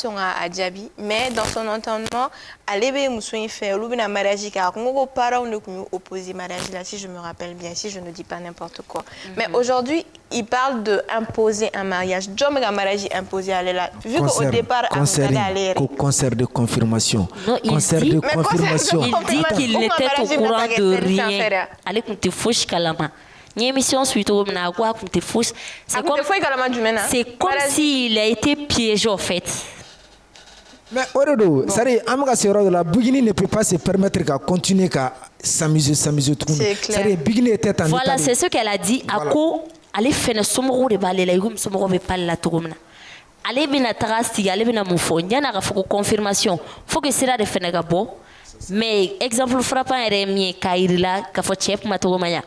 [SPEAKER 1] Djabi. Mais dans son entendement, Alébé Moussouin fait un mariage car nos parents ne opposé mariage là, si je me rappelle bien, si je ne dis pas n'importe quoi. Mais aujourd'hui, il parle d'imposer un mariage. John mariage imposé à là. Vu qu'au départ,
[SPEAKER 2] concert de confirmation.
[SPEAKER 3] Non, il dit qu'il n'était au courant de rien. Allez, qu'on te fouche calama. Émission suite au c'est comme s'il a été piégé en fait.
[SPEAKER 2] Mais Oredo, la Bugini ne peut pas se permettre de continuer à s'amuser tout le monde.
[SPEAKER 3] Voilà, c'est ce qu'elle a dit. Allez faire le sommeau de balai, la room sommeau de pas la tourne. Allez bien à Tarasti, allez bien à mon phone. Il y a une confirmation. Faut que c'est là de faire bon. Mais exemple frappant est mieux Kairila, Kafochep, Matoromaya.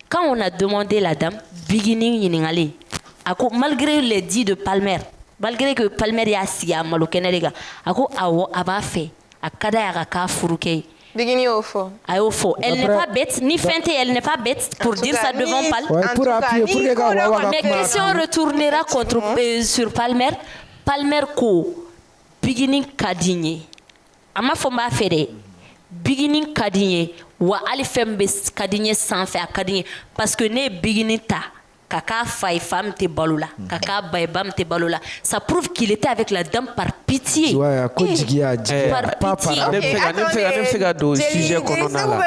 [SPEAKER 3] Quand on a demandé la dame, beginning yiningale, malgré les dits de Palmer, malgré que Palmer y a si à Malokenerega, awo aba fait, à Kadaya ka furuke.
[SPEAKER 1] Beginning au fond.
[SPEAKER 3] Elle n'est pas bête, ni feintée, elle n'est pas bête pour dire ça devant Palmer.
[SPEAKER 2] Pour appuyer,
[SPEAKER 3] mais si on retournera sur Palmer, Palmer ko, beginning kadigné. Ama fomba fere, beginning kadigné. Wa ali fembe kadigné sans faire kadigné parce que né beginning ta kaka fay femme te balola kaka baybam te balola ça prouve qu'il était avec la dame par pitié.
[SPEAKER 2] Ouais,
[SPEAKER 3] par pitié.
[SPEAKER 4] Sujet qu'on a là.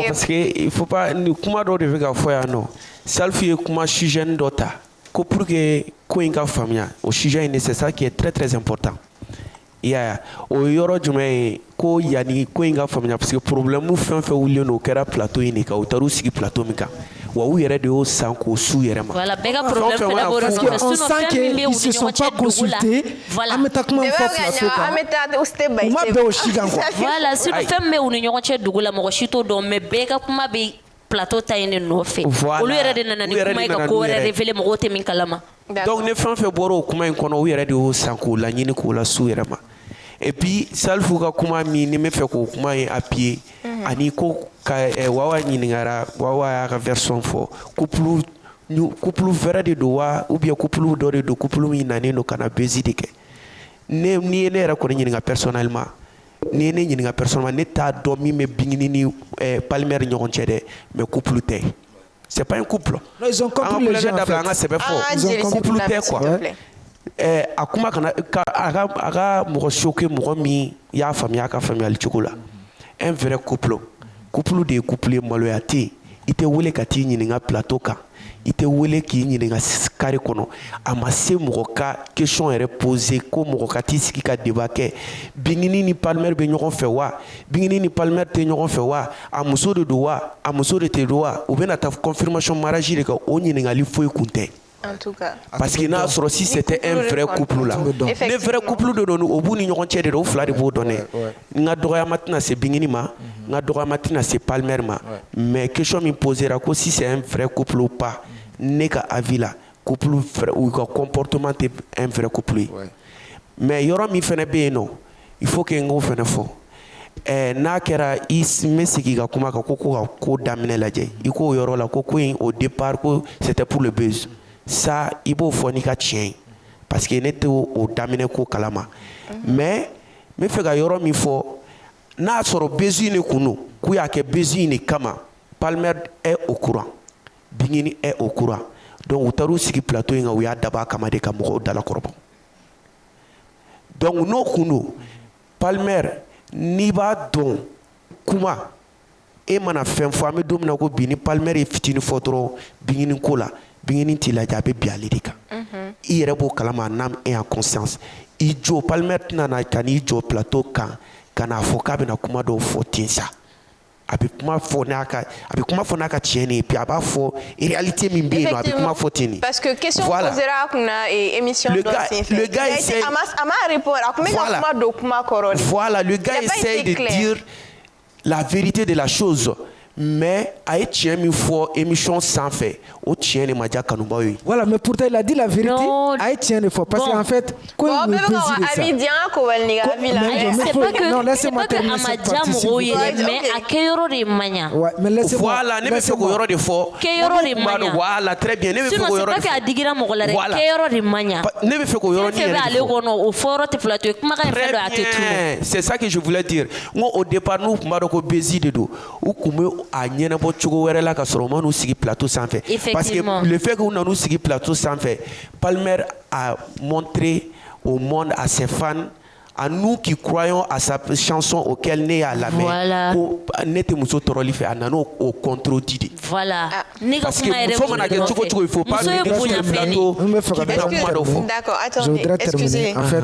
[SPEAKER 4] Parce que il faut pas nous comment do de faire non. Selfie comment sujet d'ota. Pour que koinga famia au sujet nécessaire qui est très très important. O yoro jumɛn ko yani ko in ka faamuya parce que problème fɛn fɛn wulilen no kɛra plateau in de kan u taar'u sigi plateau min kan wa u yɛrɛ de y'o san k'o su yɛrɛ ma.
[SPEAKER 3] Voilà, bɛɛ ka problème fɛnɛ b'o de nɔfɛ
[SPEAKER 2] on sent qu'ils se sont pas consultés. An bɛ taa kuma fɔ plateau kan. U ma bɛn o si kan quoi.
[SPEAKER 3] Voilà, sinon fɛn min bɛ u ni ɲɔgɔn cɛ dugu la mɔgɔ si t'o dɔn mais bɛɛ ka kuma bɛ plateau ta in de nɔfɛ. Olu yɛrɛ de nana ni kuma ye ka ko wɛrɛ révéler mɔgɔw tɛ min kalama.
[SPEAKER 4] Donc ni fɛn fɛn bɔra o kuma in kɔnɔ u yɛrɛ de y'o san k'o laɲini k'o la su yɛrɛ ma. Et puis Salfou ka kuma mi ni me fait ko kuma ye appuyé ani ko ka wawa nyiningara wawa ka version fo couple vrai de doa ou bien couple do de couple mi nane no kana bezi de ke ne ni ne ra ko nyinga personnellement ni ne nyinga personnellement ne ta do mi me bingini ni Palmer ñokon cede mais couple té c'est pas un couple
[SPEAKER 2] non ils ont compris les gens en fait
[SPEAKER 4] ils ont couple té quoi a kuma kana aga mɔgɔ choqué mɔgɔ min y'a faamuya ka faamuyali cogo la un vrai couple de ye couple ye maloya tɛ yen i tɛ wele ka t'i ɲininka plateau kan i tɛ wele k'i ɲininka carré kɔnɔ a ma se mɔgɔ ka question yɛrɛ poser ko mɔgɔ ka t'i sigi ka débat kɛ Bingini ni Palmer bɛ ɲɔgɔn fɛ wa Bingini ni Palmer tɛ ɲɔgɔn fɛ wa a muso de don wa a muso de tɛ don wa u bɛna taa confirmation mariage de kan o ɲininkali foyi kun tɛ.
[SPEAKER 1] En tout cas.
[SPEAKER 4] Parce qu'il n'a pas si c'était un vrai couple là. Le vrai couple de nous, au bout, nous avons tiré de l'eau, nous donner. Nous avons maintenant c'est Bingini ma, nous avons maintenant c'est Palmer ma. Mais question me posera que si c'est un vrai couple ou pas, n'est qu'à avis là, couple ou comportement est un vrai couple. Mais il y aura mi fait bien non. Il faut que nous fassions fort. n'a kɛra i me sigi ka kuma kan ko ka ko daminɛ lajɛ i k'o yɔrɔ la ko in au départ ko c'était pour le buzz ça i b'o fɔ n'i ka tiɲɛ ye parce que ne tɛ o daminɛ ko kalama mais n bɛ fɛ ka yɔrɔ min fɔ n'a sɔrɔ buzz in de kun don k'u y'a kɛ buzz in de kama Palmer est au courant Bingini est au courant donc u taar'u sigi plateau in kan u y'a dabɔ a kama de ka mɔgɔw dalakɔrɔbɔ donc n'o kun don Palmer n'i b'a dɔn kuma e mana fɛn fɔ an bɛ don min na ko bi ni Palmer ye fitini fɔ dɔrɔn Bingini ko la Bingini t'i lajɛ a bɛ bin ale de kan i yɛrɛ b'o kalama en âme et en conscience i jɔ Palmer tɛna na ka n'i jɔ plateau kan ka n'a fɔ k'a bɛna kuma dɔw fɔ ten sa a bɛ kuma fɔ n'a ka tiɲɛ de ye puis a b'a fɔ réalité min bɛ yen nɔ a bɛ kuma fɔ ten de.
[SPEAKER 1] Parce que question posera kunna émission dɔ senfɛ
[SPEAKER 4] le gars essaie
[SPEAKER 1] a ma répondre a kun bɛ ka kuma don kuma kɔrɔ de.
[SPEAKER 4] Voilà, le gars essaie de dire la vérité de la chose. Mais a ye tiɲɛ min fɔ émission sanfɛ o tiɲɛ de ma diya kanubaw ye.
[SPEAKER 2] Voilà, mais pourtant il a dit la vérité. A ye tiɲɛ de fɔ parce qu'en fait ko in ye buzz de ça.
[SPEAKER 3] C'est pas que a ma diya mɔgɔw ye dɛ mais a kɛyɔrɔ de man ɲa.
[SPEAKER 2] Mais laissez-moi.
[SPEAKER 4] Voilà, ne bɛ fɛ k'o yɔrɔ de fɔ.
[SPEAKER 3] Kɛyɔrɔ de man ɲa.
[SPEAKER 4] Voilà, très bien, ne bɛ fɛ k'o yɔrɔ de fɔ.
[SPEAKER 3] Sinon c'est pas que a digira mɔgɔ la dɛ kɛyɔrɔ de man ɲa.
[SPEAKER 4] Ne bɛ fɛ k'o yɔrɔ de fɔ.
[SPEAKER 3] Fɛn fɛn b'ale kɔnɔ o fɔyɔrɔ tɛ plateau ye kumakan in fɛn dɔ a tɛ tunu.
[SPEAKER 4] C'est ça que je voulais dire. N ko au départ n'u tun b'a dɔn ko buzz de don u tun bɛ a ɲɛnabɔ cogo wɛrɛ la ka sɔrɔ u ma n'u sigi plateau sanfɛ. Parce que le fait que u nan'u sigi plateau sanfɛ Palmer a montré au monde, à ses fans, à nous qui croyons à sa chanson auquel ne y'a lamɛn ko ne tɛ muso tɔɔrɔli fɛ a nana o contredit de.
[SPEAKER 3] Voilà.
[SPEAKER 4] Parce que muso mana kɛ cogo cogo il faut pas lui dire plateau k'i bɛna kuma dɔ fɔ.
[SPEAKER 1] D'accord,
[SPEAKER 2] je voudrais terminer en fait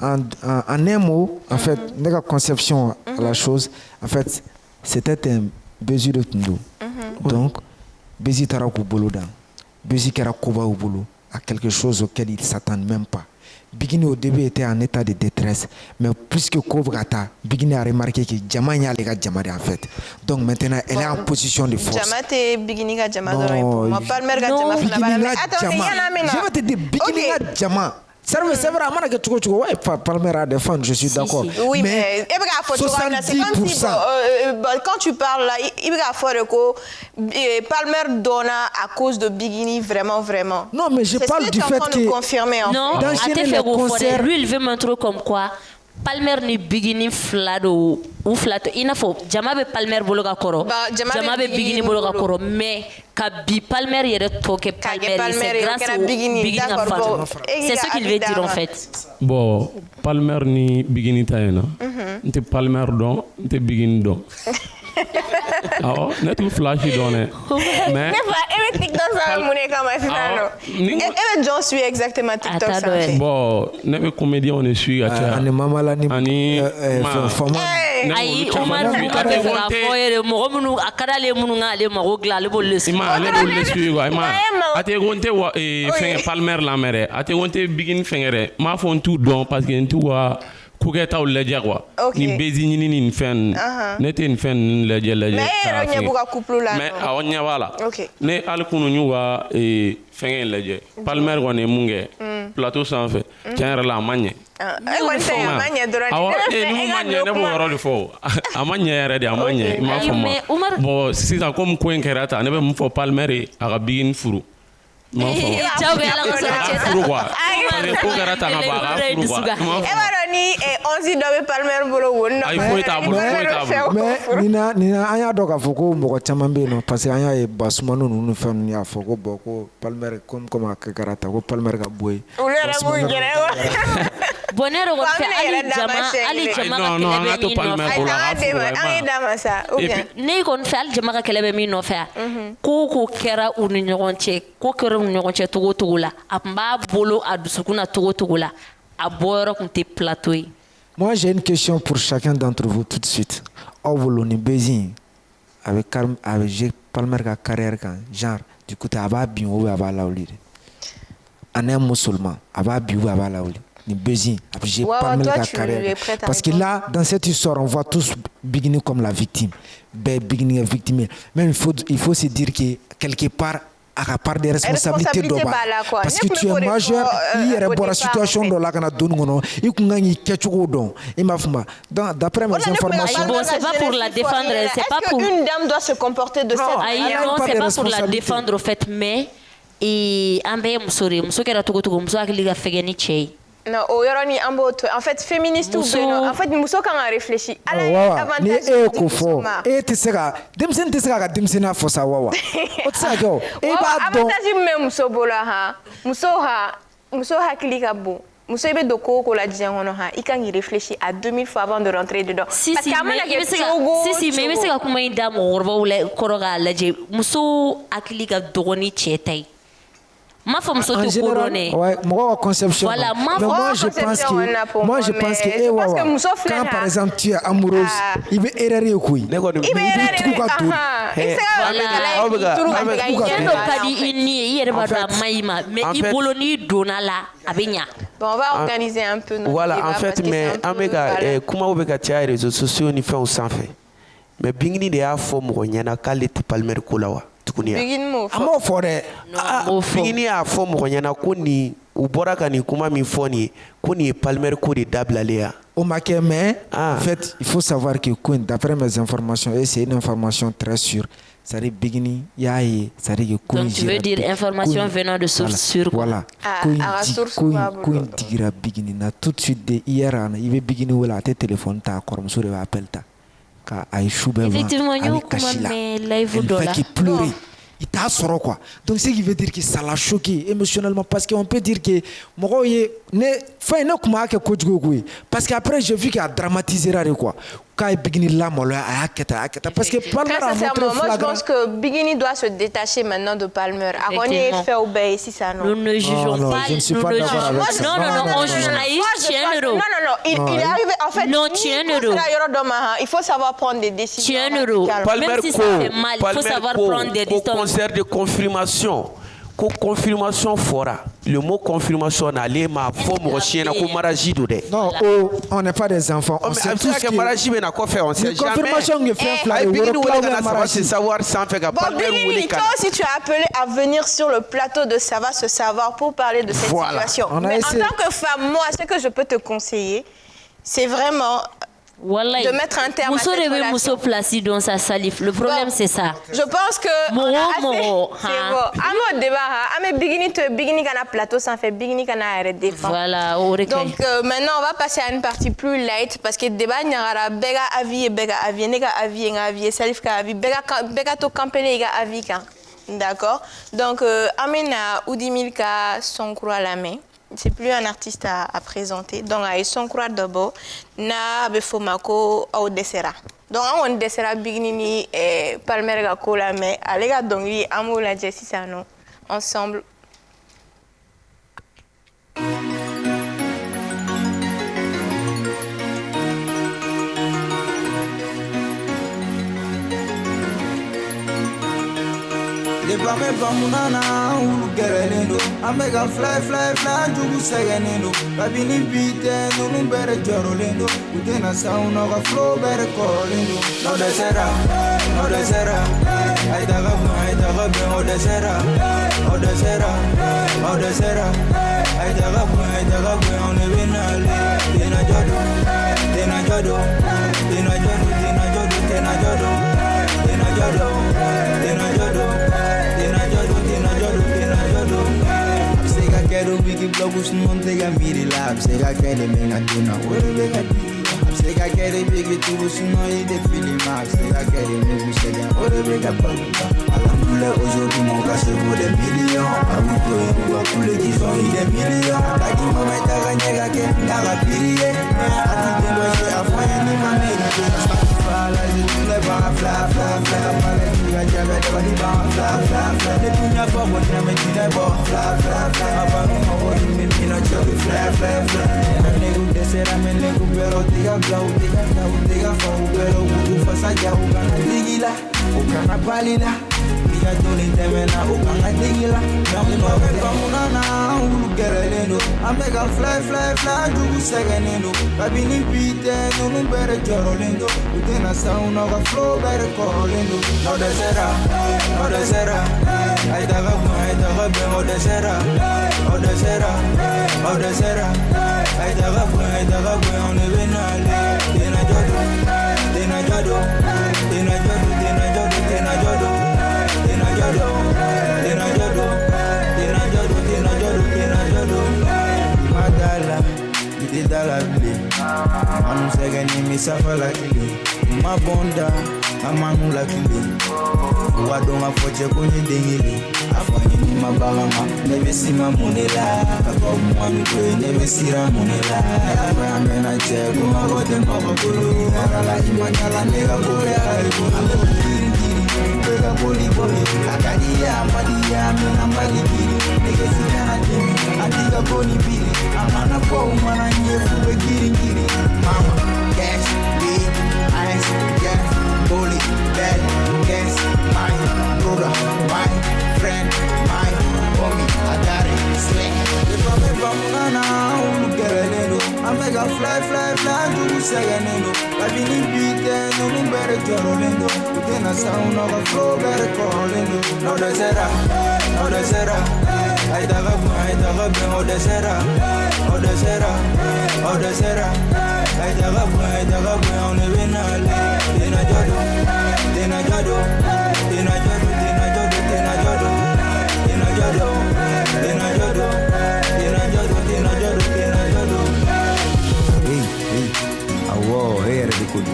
[SPEAKER 2] en un mot en fait ne ka conception à la chose en fait c'était un buzz de tundo donc buzz taara k'u bolo dan buzz kɛra kobaw bolo à quelque chose auquel ils s'attendent même pas. Bigini au début était en état de détresse, mais puisque Kobrata, Bigini a remarqué que Jama y a les gars Jama en fait. Donc maintenant, elle est en position de force.
[SPEAKER 1] Jama te Bigini ga Jama Palmer ga
[SPEAKER 2] Jama. Je vais te dire Bigini ga Jama. C'est vrai, Palmer a des fans, je suis d'accord.
[SPEAKER 1] Oui, mais 70%. Quand tu parles là, il va faire que Palmer donne à cause de Bigini, vraiment.
[SPEAKER 2] Non, mais je parle du fait que...
[SPEAKER 3] Non,
[SPEAKER 2] d'enchaîner les concerts...
[SPEAKER 3] Lui, il veut montrer comme quoi Palmer ni Bigini flado ou flato. Il n'a pas Jama be Palmer bolo ka koro. Jama be Bigini bolo ka koro. Mais kabi Palmer yere toke Palmer c'est grâce au Bigini ka fan. C'est ce qu'il veut dire en fait.
[SPEAKER 5] Bon, Palmer ni Bigini tayena. Nte Palmer don, nte Bigini don. Ah, ne tu flashy donné. Mais
[SPEAKER 1] TikTok ça monnaie comme ça. Et John suit exactement TikTok ça.
[SPEAKER 5] Bon, ne be comédien on suit à
[SPEAKER 2] ani mama la ni
[SPEAKER 5] fama
[SPEAKER 3] ayi Omar mu ka te fara foyere mo munu akada le munu ngale mago glale bol le
[SPEAKER 5] ima ale bol le suit quoi ima ate gonte wa fin Palmer la mere ate gonte Bigini fengere ma fon tout don parce que tout wa kuke taw lejɛ quoi ni bezi ɲini ni fɛn ne tɛ nin fɛn ninnu lajɛ
[SPEAKER 1] mais yɛrɛ ɲɛ b'u ka couple la
[SPEAKER 5] mais awɔ ɲɛ b'a la ne hali kunu y'u ka fɛngɛ in lajɛ Palmer kɔni ye mun kɛ plateau sanfɛ tiɲɛ yɛrɛ la a ma ɲɛ awɔ ni ma ɲɛ ne b'o yɔrɔ de fɔ a ma ɲɛ yɛrɛ de a ma ɲɛ i m'a faamu bon sisan komi ko in kɛra tan ne bɛ mun fɔ Palmer ye a ka Bigini furu ma furu quoi ko kɛra tan ka ban a ka furu quoi
[SPEAKER 1] ni onzi dɔ bɛ Palmer bolo wo nɔ
[SPEAKER 5] ayi foyi t'a bolo
[SPEAKER 2] mais Nina an y'a dɔn k'a fɔ ko mɔgɔ caman bɛ yen nɔ parce que an y'a ye Basumani ninnu ni fɛn ninnu y'a fɔ ko bon ko Palmer comme a kɛra tan ko Palmer ka bɔ yen
[SPEAKER 1] olu yɛrɛ b'u gɛrɛ wa
[SPEAKER 3] bon ne yɛrɛ kɔni fɛ hali jama ka kɛlɛ bɛ min nɔfɛ
[SPEAKER 1] an ye d'a ma sa
[SPEAKER 3] ne kɔni fɛ hali jama ka kɛlɛ bɛ min nɔfɛ ko kɛra u ni ɲɔgɔn cɛ ko kɛra u ni ɲɔgɔn cɛ togo togo la a tun b'a bolo a dusukun na togo togo la a bɔyɔrɔ tun tɛ plateau ye.
[SPEAKER 2] Moi j'ai une question pour chacun d'entre vous tout de suite. Aw bolo ni bezi avec Palmer ka carrière kan genre du coup a b'a bin ou a b'a lawuli de en un mot seulement a b'a bin ou a b'a lawuli ni bezi a bɛ jouer Palmer ka carrière parce que là dans cette histoire on voit tous Bigini comme la victime bɛɛ Bigini est victime mais il faut se dire que quelque part à la part des responsabilités parce que tu es majeur il y a une situation dans la il d'après mes informations
[SPEAKER 3] bon c'est pas pour la défendre c'est pas pour
[SPEAKER 1] une dame doit se comporter de cette
[SPEAKER 3] manière non c'est pas pour la défendre au fait mais et ambe muso kera tugo muso akili ga fegeni chei
[SPEAKER 1] non en fait féministe ou ben en fait muso quand on réfléchit à la
[SPEAKER 2] avantage ko fo te sera demsen te sera demsena fo sa wawa o tsa go e ba do
[SPEAKER 1] avantage me muso bola ha muso hakili ka bon muso ibe doko ko la dian hono ha i kan y réfléchir à 2000 fois avant de rentrer dedans
[SPEAKER 3] si mais ibe se ka kuma inda mo worba wala koroga laje muso akili ka dogoni chetai ma femme saute au couronné.
[SPEAKER 2] Ouais, moi conception.
[SPEAKER 3] Voilà,
[SPEAKER 2] moi je pense que quand par exemple tu es amoureuse, il veut errer au couille. Il veut tout à tout.
[SPEAKER 1] Bon, on va organiser un peu notre
[SPEAKER 4] voilà, en fait, mais Amega, comment on veut que les réseaux sociaux n'y font sans fait. Mais bingini de a forme on y en a calé palmer kulawa.
[SPEAKER 2] Amo fore
[SPEAKER 4] bingini a forme on y en a koni ou boraka ni kuma mi foni koni palmer ko de dablalea.
[SPEAKER 2] Au maquet mais en fait il faut savoir que d'après mes informations et c'est une information très sûre. Ça dit bigini yaye ça dit que
[SPEAKER 3] donc tu veux dire information venant de source sûre
[SPEAKER 2] voilà coin digira bigini na tout de suite de hier il veut bigini wala te téléphone ta korom sur le appel ta ka ay choubé
[SPEAKER 3] effectivement yo kuma mais live dola
[SPEAKER 2] il pleurait il t'a soro quoi donc ce qui veut dire que ça l'a choqué émotionnellement parce qu'on peut dire que mo ye ne fa ne kuma ke ko djugo parce qu'après j'ai vu qu'il a dramatisé quoi quand Bigini là parce que Palmer a montré
[SPEAKER 1] moi je pense que Bigini doit se détacher maintenant de Palmer. Aroni est fait obéir si ça non.
[SPEAKER 3] Nous ne jugeons pas.
[SPEAKER 2] Je ne suis pas d'accord avec ça.
[SPEAKER 3] Non, on juge
[SPEAKER 1] non, il est arrivé en fait.
[SPEAKER 3] Non,
[SPEAKER 1] il faut savoir prendre des décisions.
[SPEAKER 3] Même si ça fait mal, il faut savoir prendre des décisions.
[SPEAKER 4] Concert de confirmation. Confirmation fora. Le mot confirmation n'allait ma forme chien ko maraji do de.
[SPEAKER 2] Non, on n'est pas des enfants. On sait tous que
[SPEAKER 4] maraji ben a quoi faire, on sait jamais.
[SPEAKER 2] Confirmation que fait fly.
[SPEAKER 4] C'est savoir sans faire pas
[SPEAKER 1] le toi aussi tu as appelé à venir sur le plateau de Ça va se savoir pour parler de cette situation. Mais en tant que femme, moi ce que je peux te conseiller, c'est vraiment de mettre un terme à cette relation.
[SPEAKER 3] Mousso placé dans sa salif. Le problème c'est ça.
[SPEAKER 1] Je pense que c'est bon. Amo débat ame bigini kana plateau sans fait bigini kana arrêter défend.
[SPEAKER 3] Voilà,
[SPEAKER 1] donc maintenant on va passer à une partie plus light parce que débat nyara bega avis nega avis salif ka avis bega to campele ga avis kan. D'accord? Donc amena Oudimilka Sonkroa la main. C'est plus un artiste à présenter. Donc, à son croix d'abord, na befomako au dessera. Donc, on dessera bignini et palmer ga kola mais alega donc li amo la jessi ça non ensemble.
[SPEAKER 7] Le bame bamunana ulu gerelendo amega fly jugu segenendo kabini bite nunu bere jorolendo utena sauna ga flow bere kolendo no desera ay daga o desera ay daga on est venale tena jodo quero big blogus non te gambiri lab se ga kede menga tuna wole ga di se ga kede big tubus no ide film max se ga kede me se ga wole ga paluka alhamdulillah aujourd'hui mon cas c'est pour des millions amu ko ko kule qui sont des millions ta ki mo meta ga nyega ke na ga piriye ati de lo je afanya ni mane fala je le ba fla male tu ga jabe de bali ba fla de dunya ko mo na me dile bo fla aba no mo ni mi no chobe fla me gu de sera me gu pero diga blau diga fa pero gu fa sa ja u ga digila Ukana balila Ika tuni temena ukana digila Nami nobe pamunana ulu gerelendo Amega fly Jugu seganendo Kabini pite nunu bere jorolendo Utena sauna ga flow bere korolendo No desera Aitaga ben o desera Aitaga ben on est venale Tena jodo Madala, ite dala bile Manu segani misafa la kile Mabonda, amanu la kile Wadonga foche kwenye dengile Afanye ni mabalama, nebe sima monela Kako mwami kwe, nebe sira monela Afanye amena chego, magote mabakulu Arala imanyala nega kore aribu Ame kiri Bega boli Akadia, madia, mena malikiri Nege sikana jemi, adiga boni bili Amana po, umana nyefu, kiri Mama, gas, big, ice, gas, boli, bad, gas, my brother, my friend, my homie, I got it, slang. If I'm ever munana, ulu gerelendo Amega fly, jugu seganendo Kabini pite, nunu bere jorolendo Utena sauna ga flow bere korolendo No desera Aitaga ben o desera Aitaga ben on est venale Tena jodo Hey, awo, hey, redikodo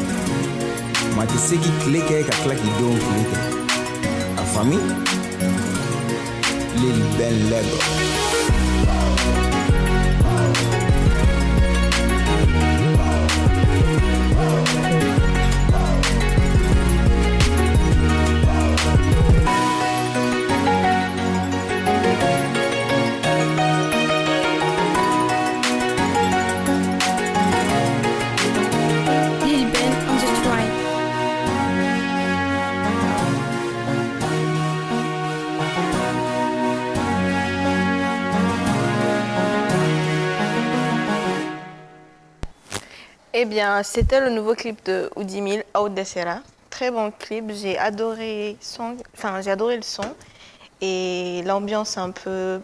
[SPEAKER 7] Mati seki klike ka klaki don klike A famille Lil Ben Lego
[SPEAKER 1] Eh bien, c'était le nouveau clip de Oudimil, Out Desera. Très bon clip, j'ai adoré le son et l'ambiance un peu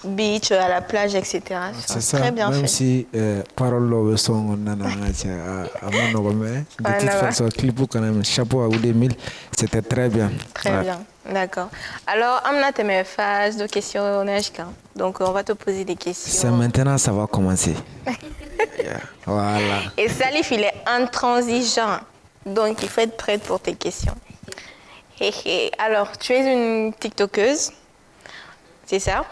[SPEAKER 1] beach à la plage, etc.
[SPEAKER 2] C'est ça,
[SPEAKER 1] très bien
[SPEAKER 2] même
[SPEAKER 1] fait.
[SPEAKER 2] si parole le son on a de toute façon clip quand même chapeau à Oudimil, c'était très bien.
[SPEAKER 1] Très bien, d'accord. Alors Amna, t'es mes phases de questionnaire, donc on va te poser des questions.
[SPEAKER 2] C'est maintenant ça va commencer. Voilà.
[SPEAKER 1] Et Salif, il est intransigeant. Donc, il faut être prête pour tes questions. Alors, tu es une TikTokeuse. C'est ça?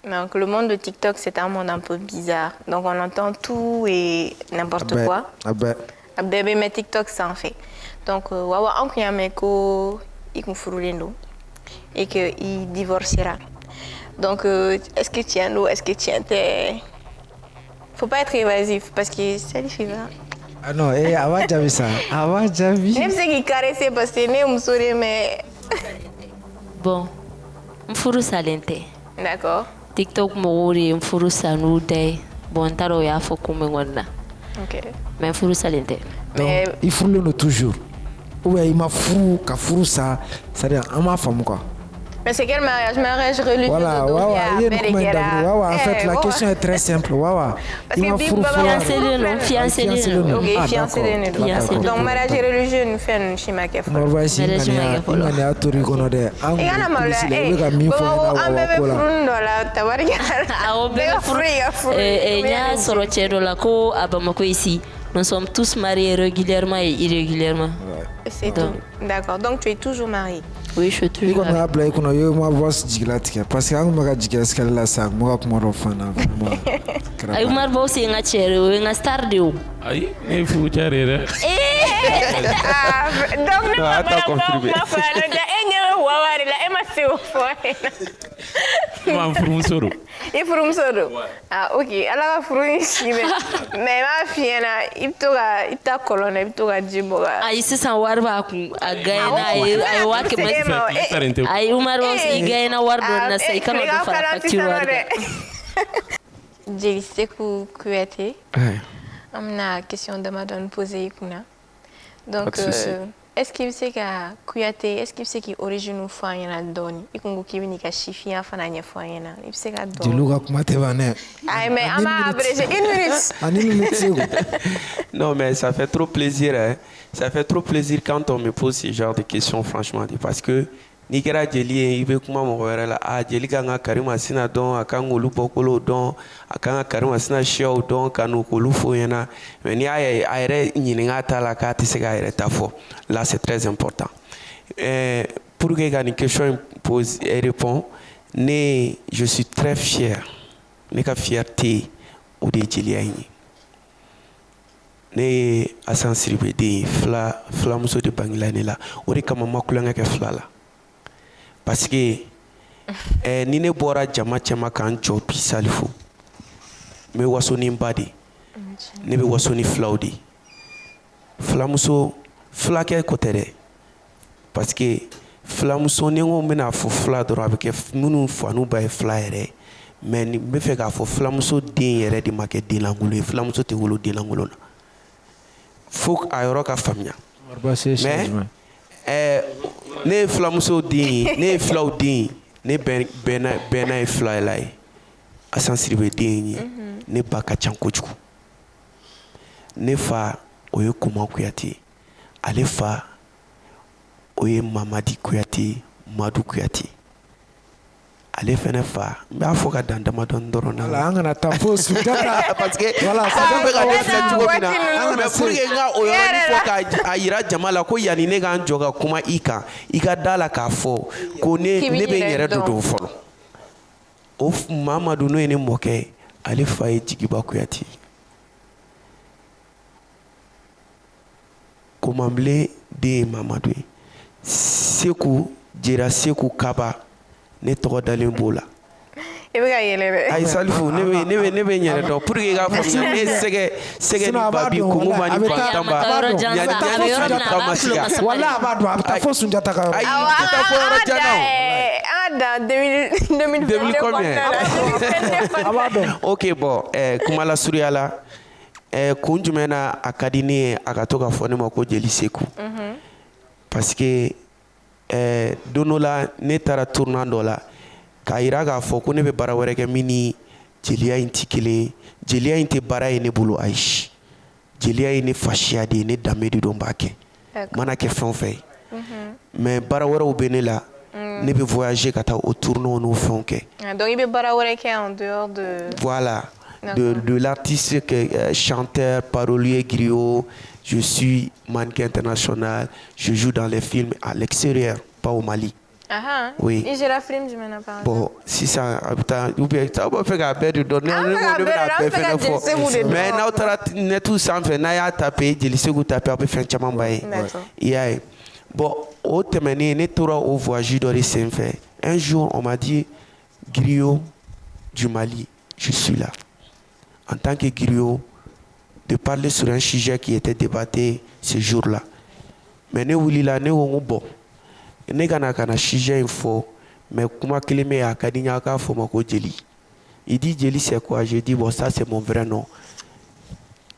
[SPEAKER 1] Donc, le monde de TikTok, c'est un monde un peu bizarre. Donc, on entend tout et n'importe quoi. Mais TikTok, ça en fait. Donc, Wawa Ankuyameko, il et qu'il divorcera. Donc, est-ce que tu es un loup? Est-ce que tu es... Faut pas être évasif parce que ça lui fait mal.
[SPEAKER 2] Ah non, avant j'avais ça. Avant j'avais.
[SPEAKER 1] Même ceux qui caressaient parce que ne me souriez mais.
[SPEAKER 3] Bon, mfuru salente.
[SPEAKER 1] D'accord.
[SPEAKER 3] TikTok mouri mfuru sanude. Bon taro ya fokume ngona.
[SPEAKER 1] Ok.
[SPEAKER 3] Mais mfuru salente.
[SPEAKER 2] Donc il faut le toujours. Ouais, il m'a fou, ka fou ça. C'est-à-dire à ma femme quoi.
[SPEAKER 1] Mais c'est quel mariage? Mariage religieux?
[SPEAKER 2] Voilà, en fait, la question est très simple.
[SPEAKER 1] Parce que
[SPEAKER 3] fiancé.
[SPEAKER 1] Donc, mariage religieux, nous faisons un schéma qui est fort.
[SPEAKER 3] Nous sommes tous mariés régulièrement et irrégulièrement.
[SPEAKER 1] C'est tout. D'accord. Donc, tu es toujours marié?
[SPEAKER 3] Oui, je suis toujours marié.
[SPEAKER 2] Parce que
[SPEAKER 5] Man furumuso don.
[SPEAKER 1] I furumuso don. Ah ok ala ka furu in si mais m'a f'i ɲɛna i bɛ to ka i ta kɔlɔn na i bɛ to ka ji bɔ ka. Ayi
[SPEAKER 3] sisan wari b'a kun a gagné a ye 1000 ayi Umaru i gagné wari dɔ na sa i kana dɔ fara facture wari kan.
[SPEAKER 1] Jeli Seku Kuyate. On a question de madame posée kuna. Donc est-ce qu'il sait que Kuyate est-ce qu'il sait qu'il origine ou fa yana doni i kungo kibini ka chifia fana nya fa yana il sait ka doni
[SPEAKER 2] Diluga kuma te bane
[SPEAKER 1] ay mais ama abrégé 1
[SPEAKER 2] minute
[SPEAKER 4] non mais ça fait trop plaisir hein. Ça fait trop plaisir quand on me pose ce genre de questions franchement parce que ni kɛra jeli i bɛ kuma mɔgɔ wɛrɛ la jeli kan ka Karima Sina dɔn a kan k'olu bɔkolo dɔn a kan ka Karima Sina siyaw dɔn ka n'o k'olu fɔ ɲɛna mais n'i y'a ye a yɛrɛ ɲininka t'a la k'a tɛ se k'a yɛrɛ ta fɔ là c'est très important pour que ka nin question pose et répond je suis très fier ne ka fierté o de ye jeliya in ye ne ye Asan Siribe den ye filamuso de bangela ne la o de kama ma kulonkɛ kɛ fila la. Parce que ni ne bɔra jama cɛma k'an jɔ bi Salifu n bɛ waso ni n ba de ne bɛ waso ni filaw de filamuso filakɛ ko tɛ dɛ parce que filamuso ni n ko n bɛna fɔ fila dɔrɔn a bɛ kɛ minnu fa n'u ba ye fila yɛrɛ mais n bɛ fɛ k'a fɔ filamuso den yɛrɛ de ma kɛ denlankolo ye filamuso tɛ wolo denlankolo na fo a yɔrɔ ka faamuya mais ne ye filamuso den ye ne ye filaw den ye ne bɛnna ye filala ye Asan Siribe den ye ne ba ka ca kojugu ne fa o ye Kuma Kuyate ale fa o ye Mamadi Kuyate Madu Kuyate ale fɛnɛ fa n b'a fɔ ka dan damadɔni dɔrɔn na
[SPEAKER 2] an kana taa fo Sunjata
[SPEAKER 4] parce que voilà ça bɛ ka dɛsɛ cogo min na mais pour que n ka o yɔrɔnin fɔ k'a yira jama la ko yanni ne k'an jɔ ka kuma i kan i ka da la k'a fɔ ko ne bɛ n yɛrɛ dodo fɔlɔ o Mamadu n'o ye ne mɔkɛ ale fa ye Jigiba Kuyate Komanbilen den ye Mamadu ye Seku Jera Seku Kaba ne tɔgɔ dalen b'o la
[SPEAKER 1] i bɛ ka yɛlɛ dɛ
[SPEAKER 4] ayi Salifu ne bɛ n yɛrɛ dɔn pour que i k'a faamuya ne sɛgɛ ni babi Kumuma ni Bantamba
[SPEAKER 2] wala a b'a dɔn a bɛ taa fo Sunjata ka yɔrɔ
[SPEAKER 4] ayi a tɛ taa fo yɔrɔ jan na
[SPEAKER 1] an dan 2020
[SPEAKER 4] combien
[SPEAKER 2] a b'a dɔn
[SPEAKER 4] ok bon kuma lasurunya la kun jumɛn na a ka di ne ye a ka to ka fɔ ne ma ko Jeli Seku parce que don dɔ la ne taara tournant dɔ la k'a yira k'a fɔ ko ne bɛ baara wɛrɛ kɛ min ni jeliya in tɛ kelen ye jeliya in tɛ baara ye ne bolo ayi jeliya ye ne fasiya de ye ne danbe de don n b'a kɛ mana kɛ fɛn o fɛn ye mais baara wɛrɛw bɛ ne la ne bɛ voyager ka taa o tournant n'o fɛnw kɛ
[SPEAKER 1] donc i bɛ baara wɛrɛ kɛ en dehors de
[SPEAKER 4] voilà de l'artiste chanteur parolier griot. Je suis mannequin international. Je joue dans les films à l'extérieur, pas au Mali.
[SPEAKER 1] Ah,
[SPEAKER 4] oui.
[SPEAKER 1] Et j'ai la film, je m'en ai parlé.
[SPEAKER 4] Bon, si ça, ou bien ça va faire un peu de données. Mais now tu tout sans faire, n'a tapé, Jeli Seku tapé, après faire un chaman baye. Yeah. Bon, au terminé, ne t'aura au voyage dans les Saint-Fait. Un jour, on m'a dit, griot du Mali, je suis là. En tant que griot, de parler sur un sujet qui était débattu ce jour-là. Mais ne wulila ne ko bon ne kana sujet info mais kuma keleme a kadinya ka fo mako Jeli. Il dit Jeli c'est quoi? Je dis bon ça c'est mon vrai nom.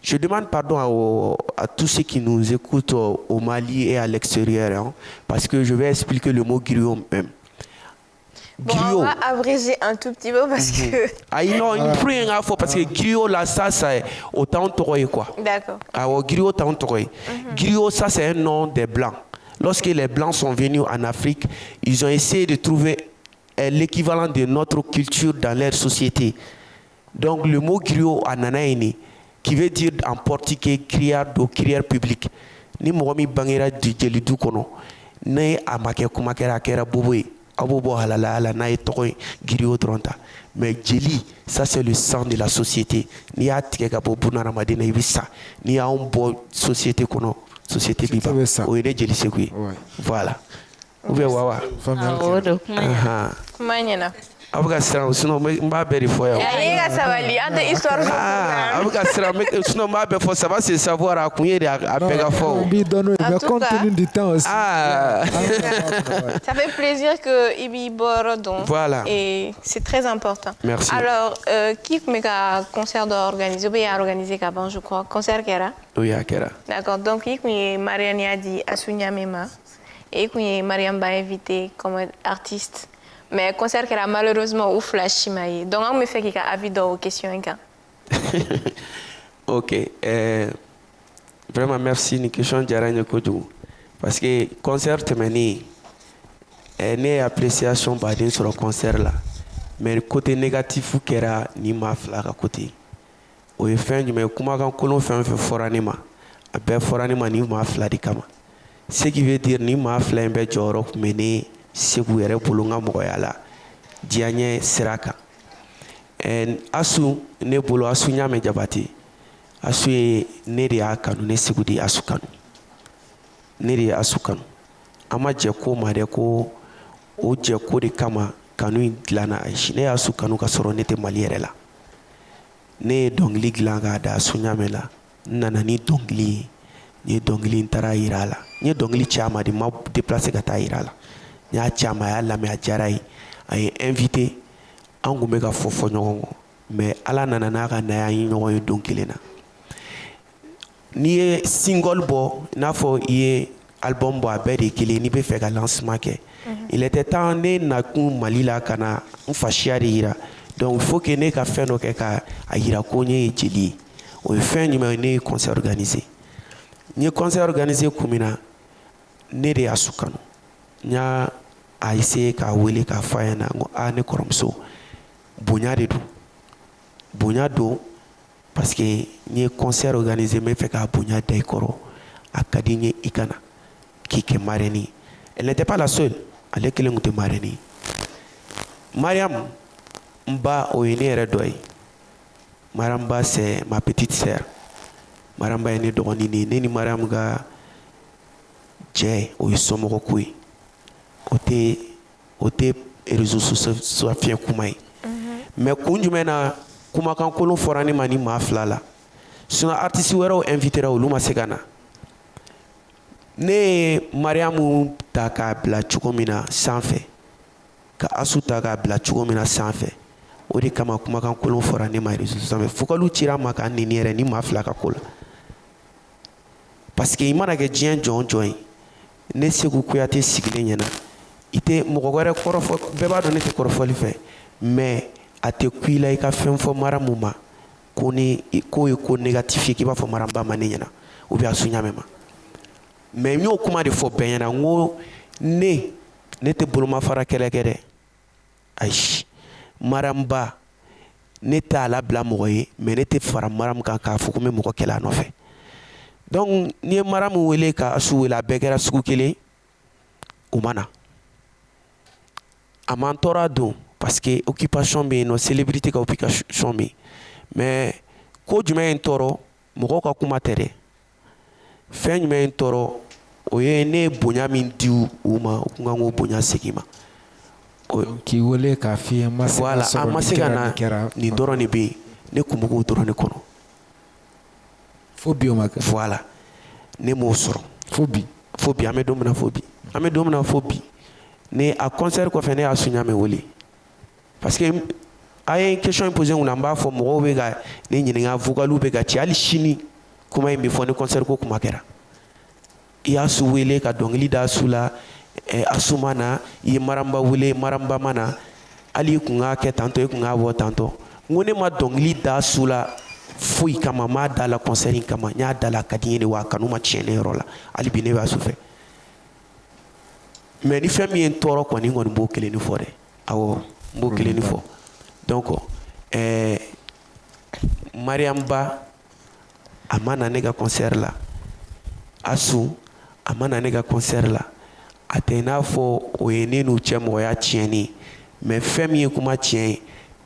[SPEAKER 4] Je demande pardon à tous ceux qui nous écoutent au Mali et à l'extérieur hein, parce que je vais expliquer le mot griot même.
[SPEAKER 1] Bon, on va abréger un tout petit peu parce que...
[SPEAKER 4] Ah non, il faut rien à faire parce que griot là, ça c'est autant de quoi.
[SPEAKER 1] D'accord.
[SPEAKER 4] Alors griot autant de griot ça c'est un nom des blancs. Lorsque les blancs sont venus en Afrique, ils ont essayé de trouver l'équivalent de notre culture dans leur société. Donc le mot griot en anaïni, qui veut dire en portugais crieur d'eau, crieur public. Ni momi bangera du jelidu kono, ne amake kumakera kera boboe. Mais Jeli, ça c'est le sang de la société. Ni y a ni y a une bonne société qu'on société biba. Ou il est Jeli Seku. Voilà. Ou bien wawa. Abuka siran sinon m'a bɛ de fɔ yan.
[SPEAKER 1] Ayi ka sabali an tɛ histoire fɔ.
[SPEAKER 4] Abuka siran sinon m'a bɛ fɔ ça va se savoir a kun ye de a bɛɛ ka fɔ.
[SPEAKER 2] Bi donne mais compte tenu du temps aussi.
[SPEAKER 1] Ça fait plaisir que Ibi bord donc.
[SPEAKER 4] Voilà.
[SPEAKER 1] Et c'est très important.
[SPEAKER 4] Merci.
[SPEAKER 1] Alors qui me ka concert d'organiser ou bien organiser qu'avant je crois concert kera.
[SPEAKER 4] Oui, kera.
[SPEAKER 1] D'accord. Donc qui me Marianne a dit Asunya Mema et qui Mariam ba invité comme artiste. Mais concert qui a malheureusement ou flash maï. Donc on me fait qu'il y a avis aux questions.
[SPEAKER 4] Ok. Vraiment merci ni question jaranya koju. Parce que concert temeni né appréciation badin sur le concert là. Mais le côté négatif qui era ni ma flaga côté. O e fin du mais kuma kan kolon fin foranima. Abe foranima ni ma fladi kama. Ce qui veut dire ni ma flambe joro mené segu yɛrɛ bolo n ka mɔgɔya la diɲɛ ɲɛ sira kan asu ne bolo asu ɲamɛ jabate asu ye ne de y'a kanu ne segu de asu kanu ne de ye asu kanu an ma jɛ ko ma dɛ ko o jɛ ko de kama kanu in dilanna ayi ne y'asu kanu ka sɔrɔ ne tɛ mali yɛrɛ la ne ye dɔnkili dilan k'a da asu ɲamɛ la n nana ni dɔnkili ye n ye dɔnkili in taara yira a la n ye dɔnkili caman de ma déplacer ka taa yira a la n y'a caman a y'a lamɛn a diyara ye a ye invité an kun bɛ ka fɔ ɲɔgɔn kɔ mais ala nana n'a ka na ye ɲɔgɔn ye don kelen na n'i ye single bɔ i n'a fɔ i ye album bɔ a bɛɛ de ye kelen n'i bɛ fɛ ka lancement kɛ il était temps ne nakun mali la ka na n fasiya de yira donc il faut que ne ka fɛn dɔ kɛ ka a yira ko n ye jeli ye o ye fɛn jumɛn ye ne ye concert organisé n ye concert organisé kun min na ne de y'a su kanu n y'a essayé k'a wele k'a fɔ a ɲɛna n ko ne kɔrɔmuso bonya de don bonya don parce que n ye concert organisé n bɛ fɛ k'a bonya da i kɔrɔ a ka di n ye i ka na k'i kɛ marraine ye elle n'était pas la seule ale kelen tun tɛ marraine ye Mariam n ba o ye ne yɛrɛ dɔ ye Mariam ba c'est ma petite sœur Mariam ba ye ne dɔgɔnin de ye ne ni Mariam ka jɛ o ye somɔgɔ ko ye o tɛ réseaux sociaux fiɲɛ kuma ye mais kun jumɛn na kumakan kolon fɔra ne ma ni maa fila la sinon artiste wɛrɛw invité olu ma se ka na ne ye Mariamu ta k'a bila cogo min na sanfɛ ka Asu ta k'a bila cogo min na sanfɛ o de kama kumakan kolon fɔra ne ma réseaux sociaux sanfɛ fokaliw cira ma k'a neni yɛrɛ ni maa fila ka ko la parce que i mana kɛ diɲɛ jɔn jɔn ye ne Seku Kuyate sigilen ɲɛna i tɛ mɔgɔ wɛrɛ kɔrɔfɔ bɛɛ b'a dɔn ne tɛ kɔrɔfɔli fɛ mais a tɛ ku i la i ka fɛn fɔ Mariamu ma ko ye ko négatif ye k'i b'a fɔ Mariamu ba ma ne ɲɛna ou bien Asu ɲamɛ ma mais n y'o kuma de fɔ bɛɛ ɲɛna n ko ne tɛ bolomafara kɛlɛ kɛ dɛ ayi Mariamu ba ne t'a labila mɔgɔ ye mais ne tɛ fara Mariamu kan k'a fɔ ko n bɛ mɔgɔ kɛlɛ a nɔfɛ donc n'i ye Mariamu wele ka Asu wele a bɛɛ kɛra sugu kelen o ma na a m'an tɔɔrɔ a don parce que occupation bɛ yen nɔ célébrité ka occupation bɛ yen mais ko jumɛn ye n tɔɔrɔ mɔgɔw ka kuma tɛ dɛ fɛn jumɛn ye n tɔɔrɔ o ye ne ye bonya min di u ma u kun kan k'o bonya segin ma
[SPEAKER 2] k'i wele k'a f'i ye
[SPEAKER 4] voilà a ma se ka na nin dɔrɔn de bɛ yen ne kun bɛ k'o dɔrɔn de kɔnɔ
[SPEAKER 2] fo bi o ma kɛ
[SPEAKER 4] voilà ne m'o sɔrɔ
[SPEAKER 2] fo bi
[SPEAKER 4] an bɛ don min na fo bi ne a concert kɔfɛ ne y'a Asu ɲamɛ wele parce que a ye question in posé kunna n b'a fɔ mɔgɔw bɛ ka ne ɲininka vocaliw bɛ ka ci hali sini kuma in bɛ fɔ ni concert ko kuma kɛra i y'a Asu wele ka dɔnkili da Asu la Asu ma na i ye Mariamu ba wele Mariamu ba ma na hali i kun k'a kɛ tantɔ i kun k'a bɔ tantɔ n ko ne ma dɔnkili da Asu la foyi kama n m'a da la concert in kama n y'a da la a ka di n ye de wa a kanu ma tiɲɛ ne yɔrɔ la hali bi ne bɛ Asu fɛ mais ni fɛn min ye n tɔɔrɔ kɔni n kɔni b'o kelen de fɔ dɛ awɔ n b'o kelen de fɔ donc Mariamu ba a ma na ne ka concert la Asu a ma na ne ka concert la a tɛ i n'a fɔ o ye ne n'u cɛ mɔgɔya tiɲɛni mais fɛn min ye kuma tiɲɛ ye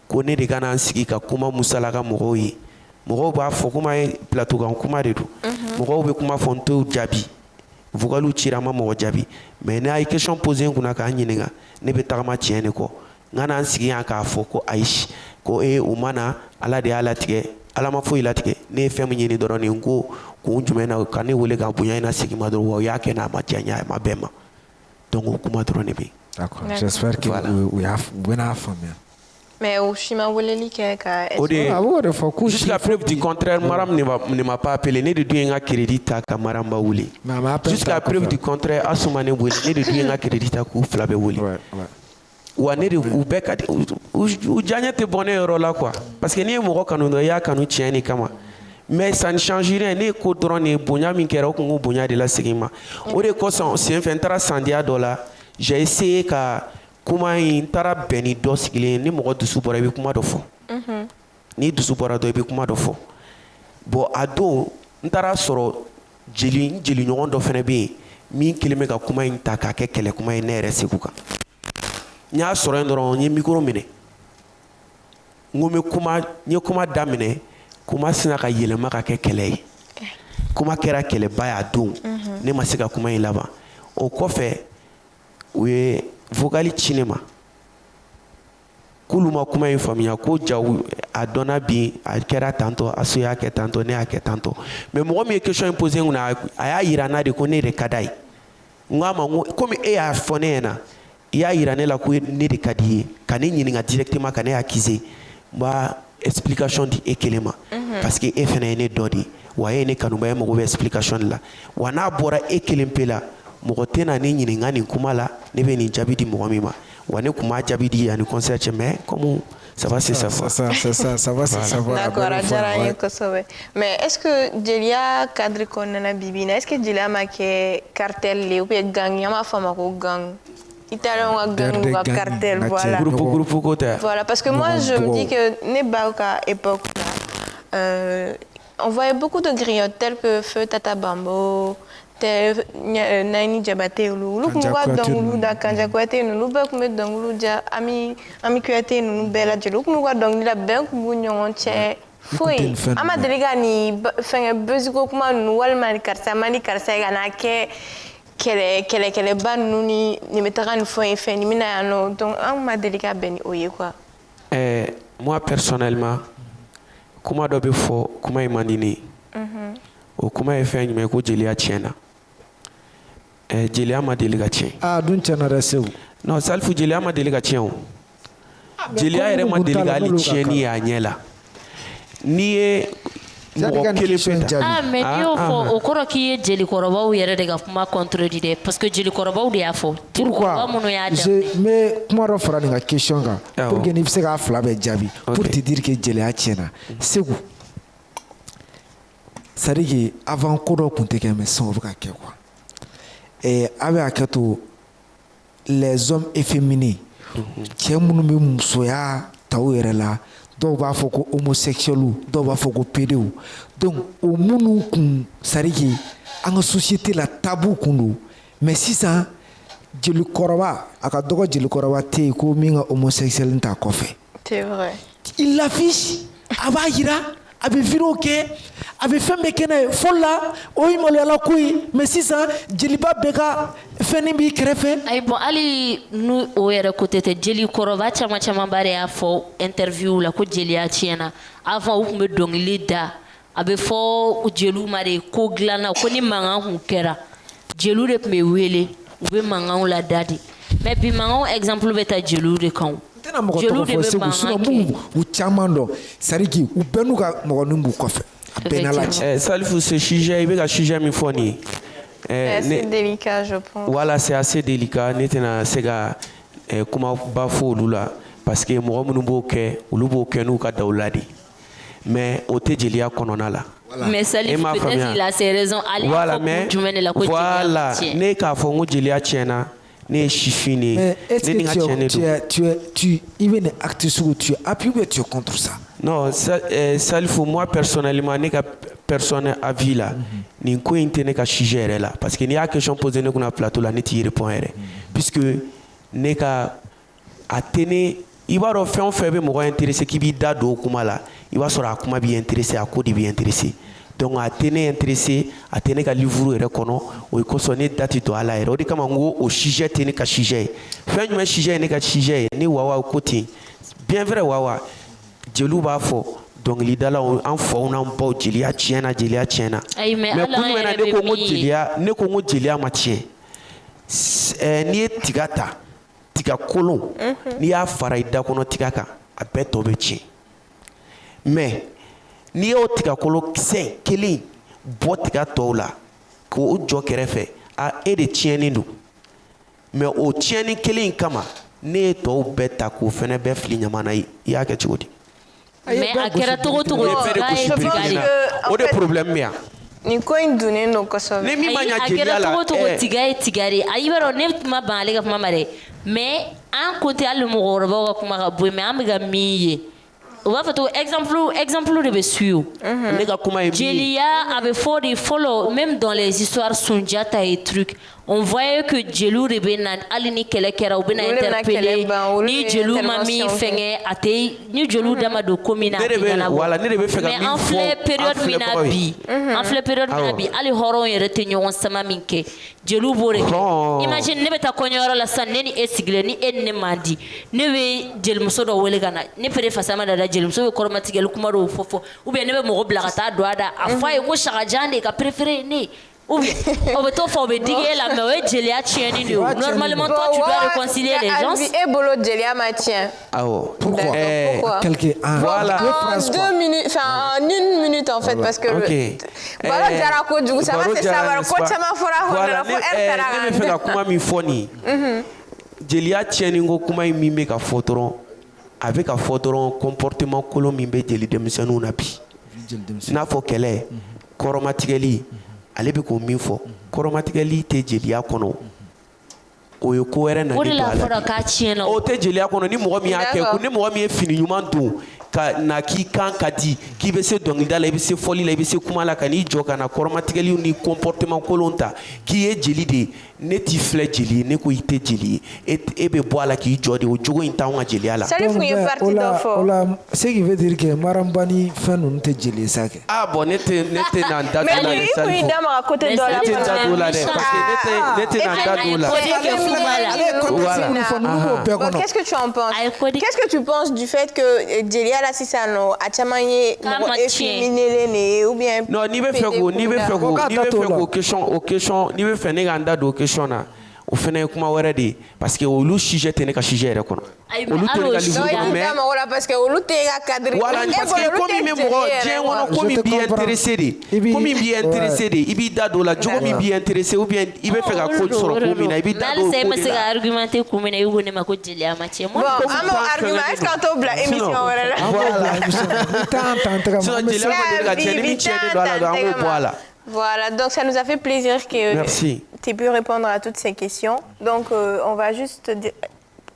[SPEAKER 4] ko ne de ka na n sigi ka kuma musalaka mɔgɔw ye mɔgɔw b'a fɔ kuma ye plateau kan kuma de don mɔgɔw bɛ kuma fɔ n t'o jaabi vocaliw cira n ma mɔgɔ jaabi mais n'a ye question posé n kunna k'an ɲininka ne bɛ tagama tiɲɛ de kɔ ngana sigi yan k'a fɔ ko ayi ko o mana ala de y'a latigɛ ala ma foyi latigɛ ne ye fɛn min ɲini dɔrɔn nin ko kun jumɛn na ka ne wele ka bonya ina sigi ma dɔrɔn wa o y'a kɛ n'a ma diya a ma bɛn ma donc o kuma dɔrɔn de bɛ yen.
[SPEAKER 2] D'accord, j'espère que vous bɛna faamuya.
[SPEAKER 1] Mais au Shima Woleli Keka,
[SPEAKER 4] jusqu'à preuve du contraire, Maram ne m'a pas appelé. Ne de doué un crédit à Kamaramba Wouli. Jusqu'à preuve du contraire, Assoumane Wouli, ne de doué un crédit à Kouflabe Wouli. Ou à ne de Oubeka, ou Janet est bonne là quoi. Parce que ni Moro Kanoya Kanu Tieni Kama. Mais ça ne change rien. Ni Kodron ni Bonya Minkera ou Bonya de la Segima. Au décossant, c'est un $100. J'ai essayé qu'à. Kuma in tara bɛni dɔ sigilen ni mɔgɔ dusu bɔra I bɛ kuma dɔ fɔ ni dusu bɔra dɔ I bɛ kuma dɔ fɔ bon a don n taara sɔrɔ jeliɲɔgɔn dɔ fɛnɛ bɛ yen min kelen bɛ ka kuma in ta k'a kɛ kɛlɛ kuma ye ne yɛrɛ segu kan n y'a sɔrɔ yen dɔrɔn n ye micro minɛ n ko n ye kuma daminɛ kuma sina ka yɛlɛma ka kɛ kɛlɛ ye kuma kɛra kɛlɛba ye a don ne ma se ka kuma in laban o kɔfɛ u ye vocal ci ne ma k'olu ma kuma in faamuya ko jaw a dɔnna bi a kɛra tantɔ aso y'a kɛ tantɔ ne y'a kɛ tantɔ mais mɔgɔ min ye question in posé n kunna a y'a yira n na de ko ne de ka d'a ye n k'a ma n ko komi e y'a fɔ ne ɲɛna I y'a yira ne la ko ne de ka di ye ka ne ɲininka directement ka ne accuser n b'a explication di e kelen ma parce que e fɛnɛ ye ne dɔ de ye wa e ye ne kanuba ye mago bɛ explication de la wa n'a bɔra e kelen pe la mɔgɔ tɛ na ne ɲininka nin kuma la ne bɛ nin jaabi di mɔgɔ min ma wa ne kun b'a jaabi di yanni concert cɛ mais comme ça va se savoir.
[SPEAKER 2] Ça va se savoir.
[SPEAKER 1] D'accord, diyara n ye kosɛbɛ. Mais est-ce que jeliya cadre kɔnɔna bi bi in na est-ce que jeliya ma kɛ cartel le ou bien gang an b'a fɔ a ma ko gang Italiens gang ou cartel voilà.
[SPEAKER 4] Groupe ko tɛ.
[SPEAKER 1] Voilà parce que moi je me dis que ne baw ka époque là on voyait beaucoup de griottes tels que Feu Tata Bambo Naini Diabaté olu kun ka dɔnkiliw da Kanja Kuyate ninnu bɛɛ kun bɛ dɔnkiliw da Ami Kuyate ninnu bɛɛ lajɛlen u kun b'u ka dɔnkili la bɛn kun b'u ɲɔgɔn cɛ foyi an ma deli ka nin fɛngɛ beziko kuma ninnu walima ni karisa ma ni karisa ye ka n'a kɛ kɛlɛba ninnu ni nin bɛ taga nin fɔ ye fɛn nin bɛna yan nɔ donc an ma deli ka bɛn ni o ye quoi.
[SPEAKER 4] Moi personnellement kuma dɔ bɛ fɔ kuma in man di ne ye o kuma ye fɛn jumɛn ko jeliya tiɲɛna jeliya ma deli ka tiɲɛ
[SPEAKER 2] dun tiɲɛna dɛ Seku
[SPEAKER 4] non Salifu jeliya ma deli ka tiɲɛ o jeliya yɛrɛ ma deli ka hali tiɲɛni ye a ɲɛ la n'i ye mɔgɔ kelen pe ta
[SPEAKER 3] mais n'i y'o fɔ o kɔrɔ k'i ye jelikɔrɔbaw yɛrɛ de ka kuma contredit dɛ parce que jelikɔrɔbaw de y'a fɔ
[SPEAKER 2] pourquoi
[SPEAKER 3] minnu y'a daminɛ
[SPEAKER 2] je mɛ kuma dɔ fara nin ka question kan pour que n'i bɛ se k'a fila bɛɛ jaabi pour te dire que jeliya tiɲɛna Seku c'est à dire que avant ko dɔ tun tɛ kɛ mais sisan o bɛ ka kɛ quoi a bɛ hakɛ to les hommes efféminés cɛ minnu bɛ musoya ta u yɛrɛ la dɔw b'a fɔ ko homosexuels dɔw b'a fɔ ko pédés donc o minnu kun c'est à dire que an ka société la tabou kun don mais sisan jelikɔrɔba a ka dɔgɔ jelikɔrɔba tɛ yen ko min ka homosexuel ta kɔfɛ
[SPEAKER 1] c'est vrai
[SPEAKER 2] il l'affiche a b'a yira a bɛ vidéo kɛ a bɛ fɛn bɛɛ kɛ n'a ye fɔlɔ la o ye maloyala ko ye mais sisan jeliba bɛɛ ka fɛnnin b'i kɛrɛfɛ.
[SPEAKER 3] ayi bon hali n'o yɛrɛ côté tɛ jelikɔrɔba caman de y'a fɔ interview la ko jeliya tiɲɛna avant u tun bɛ dɔnkili da a bɛ fɔ jeliw ma de ko dilanna ko ni mankan kun kɛra jeliw de tun bɛ wele u bɛ mankanw lada de mais bi mankanw exemple bɛ ta jeliw de kan.
[SPEAKER 2] tɛna mɔgɔ tɔgɔ fɔ Segu sinon mun u caman dɔn c'est à dire que u bɛɛ n'u ka mɔgɔninw b'u kɔfɛ a bɛɛ n'Ala cɛ.
[SPEAKER 4] Salifou ce sujet i bɛ ka sujet min fɔ nin ye.
[SPEAKER 1] C'est assez délicat je pense.
[SPEAKER 4] Voilà c'est assez délicat ne tɛna se ka kumaba fɔ olu la parce que mɔgɔ minnu b'o kɛ olu b'o kɛ n'u ka daw la de mais o tɛ jeliya kɔnɔna la.
[SPEAKER 3] mais Salif peut-être il a ses raisons ale y'a fɔ kun jumɛn de la ko jeliya tiɲɛ.
[SPEAKER 4] ne k'a fɔ n ko jeliya tiɲɛna ne ye sifin de ye ne ni n ka tiɲɛ de don.
[SPEAKER 2] I bɛ nin acte sugu tu es appuyé ou bien tu es contre ça.
[SPEAKER 4] non Salifou moi personnellement ne ka personne avis la nin ko in tɛ ne ka sujet yɛrɛ la parce que n'i y'a question posé ne kunna plateau la ne t'i répond yɛrɛ puisque ne ka a tɛ ne i b'a dɔn fɛn o fɛn bɛ mɔgɔ intéressé k'i b'i da don o kuma la i b'a sɔrɔ a kuma b'i intéressé a ko de b'i intéressé donc a tɛ ne intéressé a tɛ ne ka livre yɛrɛ kɔnɔ o ye kosɔn ne dati to a la yɛrɛ o de kama n ko o sujet tɛ ne ka sujet ye fɛn jumɛn sujet ye ne ka sujet ye ni wawa ko ten bien vrai wawa jeliw b'a fɔ dɔnkilidalaw an faw n'an baw jeliya tiɲɛna mais kun jumɛn na ne ko n ko jeliya ma tiɲɛ n'i ye tiga ta tiga kolon n'i y'a fara i da kɔnɔ tiga kan a bɛɛ tɔ bɛ tiɲɛ mais n'i y'o tiga kolon kisɛ kelen bɔ tiga tɔw la k'o jɔ kɛrɛfɛ e de tiɲɛnen don mais o tiɲɛni kelen in kama ne ye tɔw bɛɛ ta k'o fɛnɛ bɛɛ fili ɲama na i y'a kɛ cogo di
[SPEAKER 3] mais a kɛra cogo cogo
[SPEAKER 4] o de problème bɛ yan
[SPEAKER 1] nin ko in dunnen don kosɛbɛ
[SPEAKER 4] ni min ma ɲa jeliya la
[SPEAKER 3] a kɛra cogo tiga ye tiga de ayi b'a dɔn ne ma ban ale ka kuma ma dɛ mais an ko tɛ hali mɔgɔkɔrɔbaw ka kuma ka bɔ yen mais an bɛ ka min ye o b'a fɔ to exemple de bɛ suit
[SPEAKER 4] ne ka kuma ye min ye
[SPEAKER 3] jeliya a bɛ fɔ de fɔlɔ même dans les histoires Sunjata et trucs on voyait que jeliw de bɛ na hali ni kɛlɛ kɛra u bɛ na interpeller ni jeliw ma min fɛngɛ a tɛ ni jeliw da ma don ko min na a tɛ ɲɛnabɔ mais an filɛ période min na bi hali hɔrɔnw yɛrɛ tɛ ɲɔgɔn sama min kɛ jeliw b'o de kɛ imagine ne bɛ taa kɔɲɔyɔrɔ la sisan ne ni e sigilen ni e ni ne man di ne bɛ jelimuso dɔ wele ka na ne pere fasa ma dada jelimuso bɛ kɔrɔmatigɛli kuma dɔw fɔ ou bien ne bɛ mɔgɔ bila ka taa don a da a fɔ a ye ko sagajan de ka préféré ne ou bien on veut tout faire diguer la mais ouais jeliya tieni de normalement toi tu dois réconcilier les gens
[SPEAKER 1] et bolo jeliya ma tien
[SPEAKER 2] pourquoi
[SPEAKER 1] voilà 2 minutes enfin 1 minute en fait parce que voilà jarako du ça va c'est ça ko chama fora
[SPEAKER 4] voilà ne me fait ka kuma mi foni jeliya tieni ngo kuma mi me ka fotoron avec ka fotoron comportement kolon mi be jeli demisenu na bi n'a fɔ kɛlɛ kɔrɔmatigɛli ale bɛ k'o min fɔ kɔrɔmatigɛli tɛ jeliya kɔnɔ o ye ko wɛrɛ nalen don a la o tɛ jeliya kɔnɔ ni mɔgɔ min y'a kɛ ni mɔgɔ min ye fini ɲuman don ka na k'i kan ka di k'i bɛ se dɔnkilida la i bɛ se fɔli la i bɛ se kuma la ka n'i jɔ ka na kɔrɔmatigɛliw ni comportement kolon ta k'i ye jeli de ye ne t'i filɛ jeli ye ne ko i tɛ jeli ye e bɛ bɔ a la k'i jɔ de o jogo in t'anw ka jeliya la.
[SPEAKER 2] o la ce qui veut dire que Maramba ni fɛn ninnu tɛ jeli ye sa kɛ.
[SPEAKER 4] ah bon ne tɛ na n da don la de sa
[SPEAKER 1] mais i kun da maga côté dɔ la
[SPEAKER 4] ne tɛ n da don la dɛ parce que ne tɛ na n da don la.
[SPEAKER 1] Qu'est-ce que tu en penses? Qu'est-ce que tu penses du fait que jeliya la sisan nɔ a caman ye mɔgɔ efféminé ne ou bien.
[SPEAKER 4] non n'i bɛ fɛ k'o question n'i bɛ fɛ ne ka n da don o question na o fana ye kuma wɛrɛ de ye parce que olu sujet tɛ ne ka sujet yɛrɛ kɔnɔ olu tɛ ne ka livre kɔnɔ mais
[SPEAKER 1] parce que olu tɛ ka cadre
[SPEAKER 4] voilà parce que ko min bɛ mɔgɔ diɲɛ kɔnɔ ko min b'i intéressé de ko min b'i intéressé de i b'i da don o la jogo min b'i intéressé ou bien i bɛ fɛ ka ko sɔrɔ ko min na i b'i da don o ko de la.
[SPEAKER 3] n'ale se ma se ka argumenter kun min na i ko ne ma ko jeliya ma tiɲɛ.
[SPEAKER 1] bon an b'o argument est-ce qu'on t'o bila émission wɛrɛ la.
[SPEAKER 4] sinon jeliya ma deli ka tiɲɛ ni min tiɲɛnen don a la dɔrɔn an k'o bɔ a la.
[SPEAKER 1] Voilà, donc ça nous a fait plaisir que tu aies pu répondre à toutes ces questions. Donc on va juste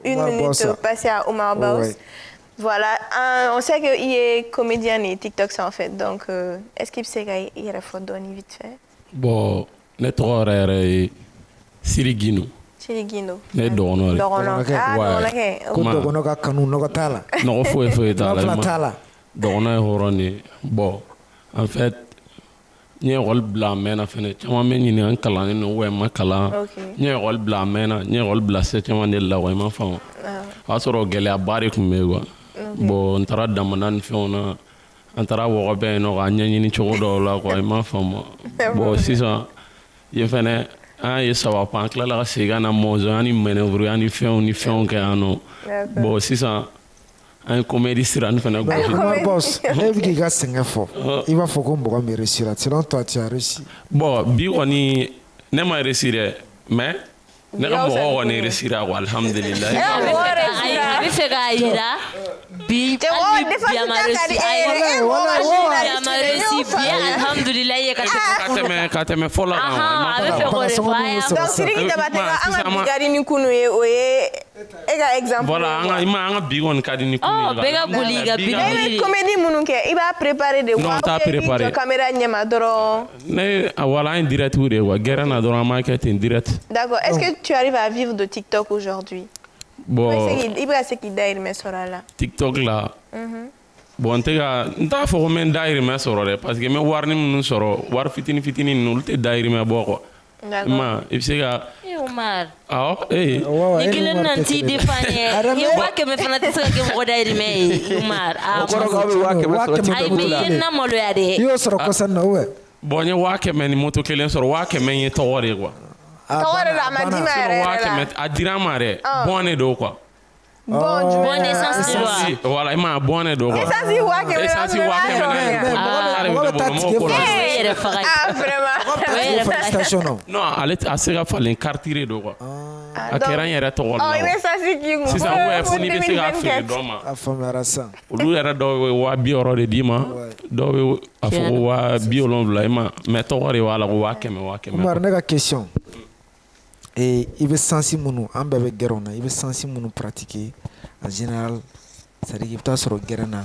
[SPEAKER 1] une minute passer à Omar Baos. Ouais. Voilà, on sait qu'il est comédien et TikTok ça en fait. Donc est-ce qu'il sait qu'il y a la faute d'Oni vite fait?
[SPEAKER 5] Bon, ne tɔgɔ yɛrɛ Siri Gino.
[SPEAKER 1] Siri Gino.
[SPEAKER 5] Ne dɔgɔnɔ de.
[SPEAKER 1] Dɔgɔnɔ. Ah dɔgɔnɔ kɛ.
[SPEAKER 2] Ko dɔgɔnɔ ka kanu nɔgɔ t'a la.
[SPEAKER 5] Nɔgɔ foyi t'a la. Dɔgɔnɔ ye hɔrɔn de ye. Bon, en fait. N ye école bila a mɛnna fɛnɛ caman bɛ ɲininka n kalannen don n ma kalan n ye école bila a mɛnna n ye école bila septième de la wa i ma faamu o y'a sɔrɔ gɛlɛyaba de tun bɛ yen quoi bon n taara damanda ni fɛnw na an taara wɔgɔbɛ yen nɔ k'a ɲɛɲini cogo dɔw la quoi i ma faamu bon sisan yen fɛnɛ an ye saba pan an tilala ka segin ka na mɔnzɔn an ni manœuvre an ni fɛnw kɛ yan nɔ bon sisan an comédie sira ni fana gosi.
[SPEAKER 2] Omar Baos, ne bɛ k'i ka sɛgɛn fɔ i b'a fɔ ko mɔgɔ min réussit selon toi tu as réussi.
[SPEAKER 5] Bon bi kɔni ne ma réussi dɛ mais ne ka mɔgɔ kɔni réussi quoi alhamdulillah.
[SPEAKER 3] A bɛ fɛ k'a yira bi hali bi a ma réussi bi alhamdulillah
[SPEAKER 5] ka tɛmɛ fɔlɔ kan.
[SPEAKER 3] A bɛ fɛ k'o de fɔ a ye.
[SPEAKER 1] Donc Sidiki Diabaté an ka bi ka di ni kunu ye o ye e ka exemple.
[SPEAKER 5] Voilà an ka bi kɔni ka di ni kunu ye.
[SPEAKER 3] Bɛɛ ka boli ka bi
[SPEAKER 1] boli. Comédie minnu kɛ i b'a préparer de quoi.
[SPEAKER 5] Non t'a préparé.
[SPEAKER 1] Jɔ caméra ɲɛma dɔrɔn.
[SPEAKER 5] Ne voilà un direct ou de quoi gɛrɛ na dɔrɔn an b'a kɛ ten direct.
[SPEAKER 1] D'accord. Est-ce que tu arrives à vivre de TikTok aujourd'hui?
[SPEAKER 5] Bon.
[SPEAKER 1] I bɛ ka se k'i dahirimɛ sɔrɔ a la.
[SPEAKER 5] TikTok la. bon n t'a fɔ ko n bɛ n dahirimɛ sɔrɔ dɛ parce que n bɛ warini minnu sɔrɔ wari fitini fitini ninnu olu tɛ dahirimɛ bɔ quoi i ma i bɛ se ka
[SPEAKER 3] Umar
[SPEAKER 5] awɔ
[SPEAKER 3] ni kelen na t'i défend ye wa kɛmɛ fana tɛ se ka kɛ mɔgɔ dahirimɛ ye Umar ayi mais i ye na maloya dɛ
[SPEAKER 2] i y'o sɔrɔ kɔsɛbɛ na ouais
[SPEAKER 5] bon n ye 100,000 ni moto kelen sɔrɔ 100,000 in ye tɔgɔ de ye quoi
[SPEAKER 1] tɔgɔ de don a ma d'i ma yɛrɛ la
[SPEAKER 5] a dira n ma dɛ bon de don quoi
[SPEAKER 3] bon essence de loi
[SPEAKER 5] voilà i ma bon de don quoi
[SPEAKER 1] essence 100,000
[SPEAKER 3] yɛrɛ faga
[SPEAKER 1] vraiment
[SPEAKER 5] non ale a se ka falen carte de don quoi a kɛra n yɛrɛ tɔgɔ la sisan ouais fo ni bɛ se ka feere dɔ ma
[SPEAKER 2] a faamuyara sisan
[SPEAKER 5] olu yɛrɛ dɔw bɛ 60 de d'i ma dɔw bɛ a fɔ ko 70,000 i ma mais tɔgɔ de b'a la ko 100,000
[SPEAKER 2] Umar ne ka question i bɛ sansi minnu an bɛɛ bɛ gɛrɛnw na i bɛ sansi minnu pratiquer en général c'est à dire i bɛ taa sɔrɔ gɛrɛn na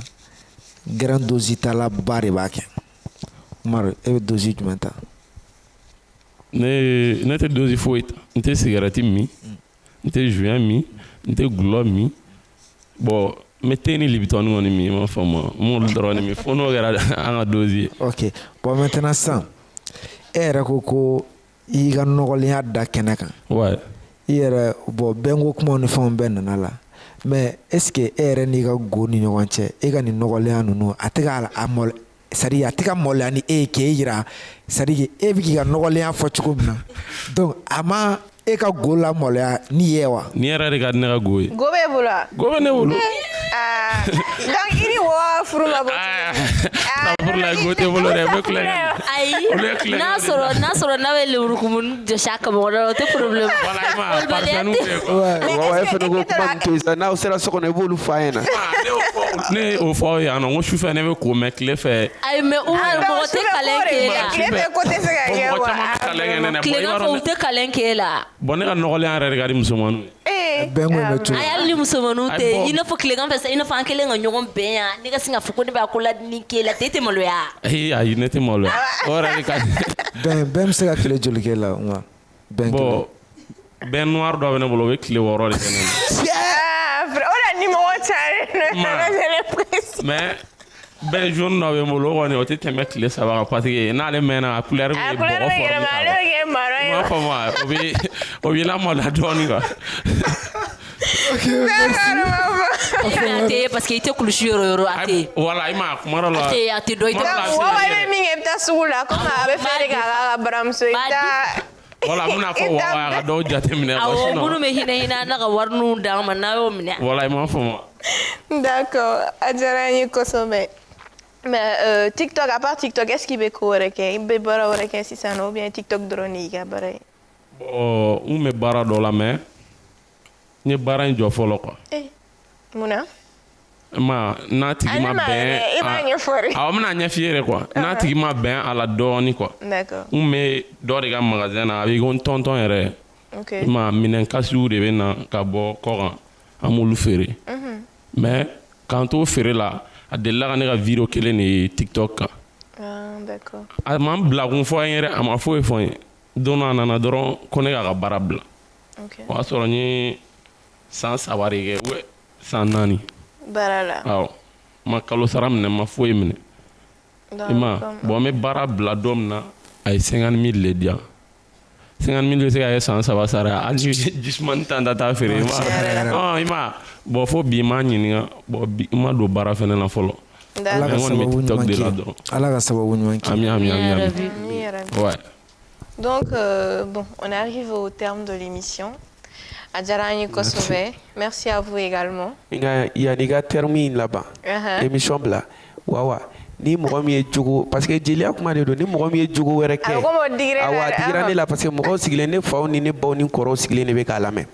[SPEAKER 2] gɛrɛn dosi tala ba de b'a kɛ Umar e bɛ dosi jumɛn ta
[SPEAKER 5] ne tɛ dosi foyi ta n tɛ cigarette min n tɛ joint min n tɛ gulɔ min bon n bɛ thé ni Lipton kɔni min i m'a faamu n m'olu dɔrɔn de min fo n'o kɛra an ka dosi ye
[SPEAKER 2] ok bon maintenant sisan e yɛrɛ ko i ka nɔgɔlenya da kɛnɛ kan
[SPEAKER 5] ouais
[SPEAKER 2] i yɛrɛ bon bɛnko kumaw ni fɛnw bɛɛ nana la mais est ce que e yɛrɛ n'i ka go ni ɲɔgɔn cɛ e ka nin nɔgɔlenya ninnu a tɛ ka c'est-à-dire a tɛ ka maloya ni e ye k'e jira c'est-à-dire e bɛ k'i ka nɔgɔlenya fɔ cogo min na donc a ma e ka go la maloya ni ye wa
[SPEAKER 5] ni yɛrɛ de ka di ne ka go ye
[SPEAKER 1] go b'e bolo wa
[SPEAKER 5] go bɛ ne bolo
[SPEAKER 1] donc i ni wo furu ma bɔ
[SPEAKER 5] la go tɛ bolo dɛ bɛ kulɛ
[SPEAKER 3] ayi n'a sɔrɔ n'a bɛ lemurukumuni jɔsi a kama o tɛ problème
[SPEAKER 5] voilà i ma parfum tɛ
[SPEAKER 4] wa e fana ko kuma min to yen sisan n'aw sera so kɔnɔ i b'olu f'a ɲɛna
[SPEAKER 5] ne y'o fɔ aw ye yan nɔ n ko sufɛ ne bɛ ko mɛ tile fɛ
[SPEAKER 3] ayi mais Umar mɔgɔ tɛ kalen k'e la
[SPEAKER 1] tile fɛ ko tɛ se ka kɛ wa
[SPEAKER 5] mɔgɔ caman bɛ kalen kɛ ne na
[SPEAKER 3] tilegan fɛ u tɛ kalen k'e la
[SPEAKER 5] bon ne ka nɔgɔlenya yɛrɛ de ka di musomaninw ye
[SPEAKER 2] bɛnko bɛ to
[SPEAKER 3] a y'ale ni musomaninw tɛ i n'a fɔ tilegan fɛ sa i n'a fɔ an kɛlen ka ɲɔgɔn bɛn yan ne ka sin ka fɔ ko ne b'a ko ladini k'e la te maloya
[SPEAKER 5] ayi ne tɛ maloya o yɛrɛ de ka
[SPEAKER 2] bɛn bɛ se ka tile joli kɛ la Umar bɛn
[SPEAKER 5] bon bɛn noir dɔ bɛ ne bolo o bɛ tile 6 de kɛ ne na
[SPEAKER 1] o la ni mɔgɔ cari
[SPEAKER 5] mais bɛn jaune dɔ bɛ n bolo o kɔni o tɛ tɛmɛ tile 3 kan parce que n'ale mɛnna a couleur bɛ bɔgɔ forme ta ma fɔ ma o b'i lamaloya dɔɔnin quoi
[SPEAKER 3] o fɛnɛ tɛ parce que i tɛ kulusi yɔrɔ a tɛ
[SPEAKER 5] voilà i ma kuma dɔ la
[SPEAKER 3] a tɛ dɔn i tɛ
[SPEAKER 1] wa bɛ min kɛ i bɛ taa sugu la comme a bɛ feere k'a ka baramuso i taa
[SPEAKER 5] voilà mun n'a fɔ wa ka dɔw jateminɛ
[SPEAKER 3] awɔ minnu bɛ hinɛ an na ka wariniw d'an ma n'a y'o minɛ
[SPEAKER 5] voilà i m'a fɔ ma
[SPEAKER 1] d'accord a diyara n ye kosɛbɛ mais TikTok à part TikTok est-ce qu'il bɛ ko wɛrɛ kɛ i bɛ baara wɛrɛ kɛ sisan ou bien TikTok dɔrɔn de y'i ka baara ye
[SPEAKER 5] bon n bɛ baara dɔ la mais n ye baara in jɔ fɔlɔ quoi
[SPEAKER 1] mun na
[SPEAKER 5] ma n'a tigi ma bɛn
[SPEAKER 1] i b'a ɲɛfɔ de
[SPEAKER 5] awɔ n bɛna ɲɛf'i ye yɛrɛ quoi n'a tigi ma bɛn a la dɔɔnin quoi
[SPEAKER 1] d'accord
[SPEAKER 5] n bɛ dɔ de ka magasin na a bɛ ko n tɔntɔn yɛrɛ
[SPEAKER 1] ok
[SPEAKER 5] ma minɛn kasiw de bɛ na ka bɔ kɔkan an b'olu feere mais k'an to feere la a delila ka ne ka video kelen de ye TikTok kan
[SPEAKER 1] d'accord
[SPEAKER 5] a ma n bila kun fɔ n yɛrɛ a ma foyi fɔ n ye don dɔ a nana dɔrɔn ko ne k'a ka baara bila o y'a sɔrɔ n ye san 3 de kɛ ou san 4
[SPEAKER 1] baara la
[SPEAKER 5] awɔ ma kalo sara minɛ ma foyi minɛ i ma bon n bɛ baara bila don min na a ye 50 000 de di yan 50 000 bɛ se ka kɛ san 3 sara hali jisumani tan ta t'a feere i ma bon fo bi n m'a ɲininka bon bi n ma don baara fɛnɛ na fɔlɔ
[SPEAKER 2] Ala ka sababu ɲuman kɛ Ala ka sababu ɲuman kɛ
[SPEAKER 5] ami ouais
[SPEAKER 1] donc bon on arrive au terme de l'émission Adjarani Kosove, merci à vous également.
[SPEAKER 4] Il y a des termes là-bas. Émission bla. Wawa. Ni mɔgɔ min ye jogo parce que jeliya kuma de don ni mɔgɔ min ye jogo wɛrɛ kɛ awɔ a digira ne la parce que mɔgɔw sigilen ne faw ni ne baw ni kɔrɔw sigilen de bɛ k'a lamɛn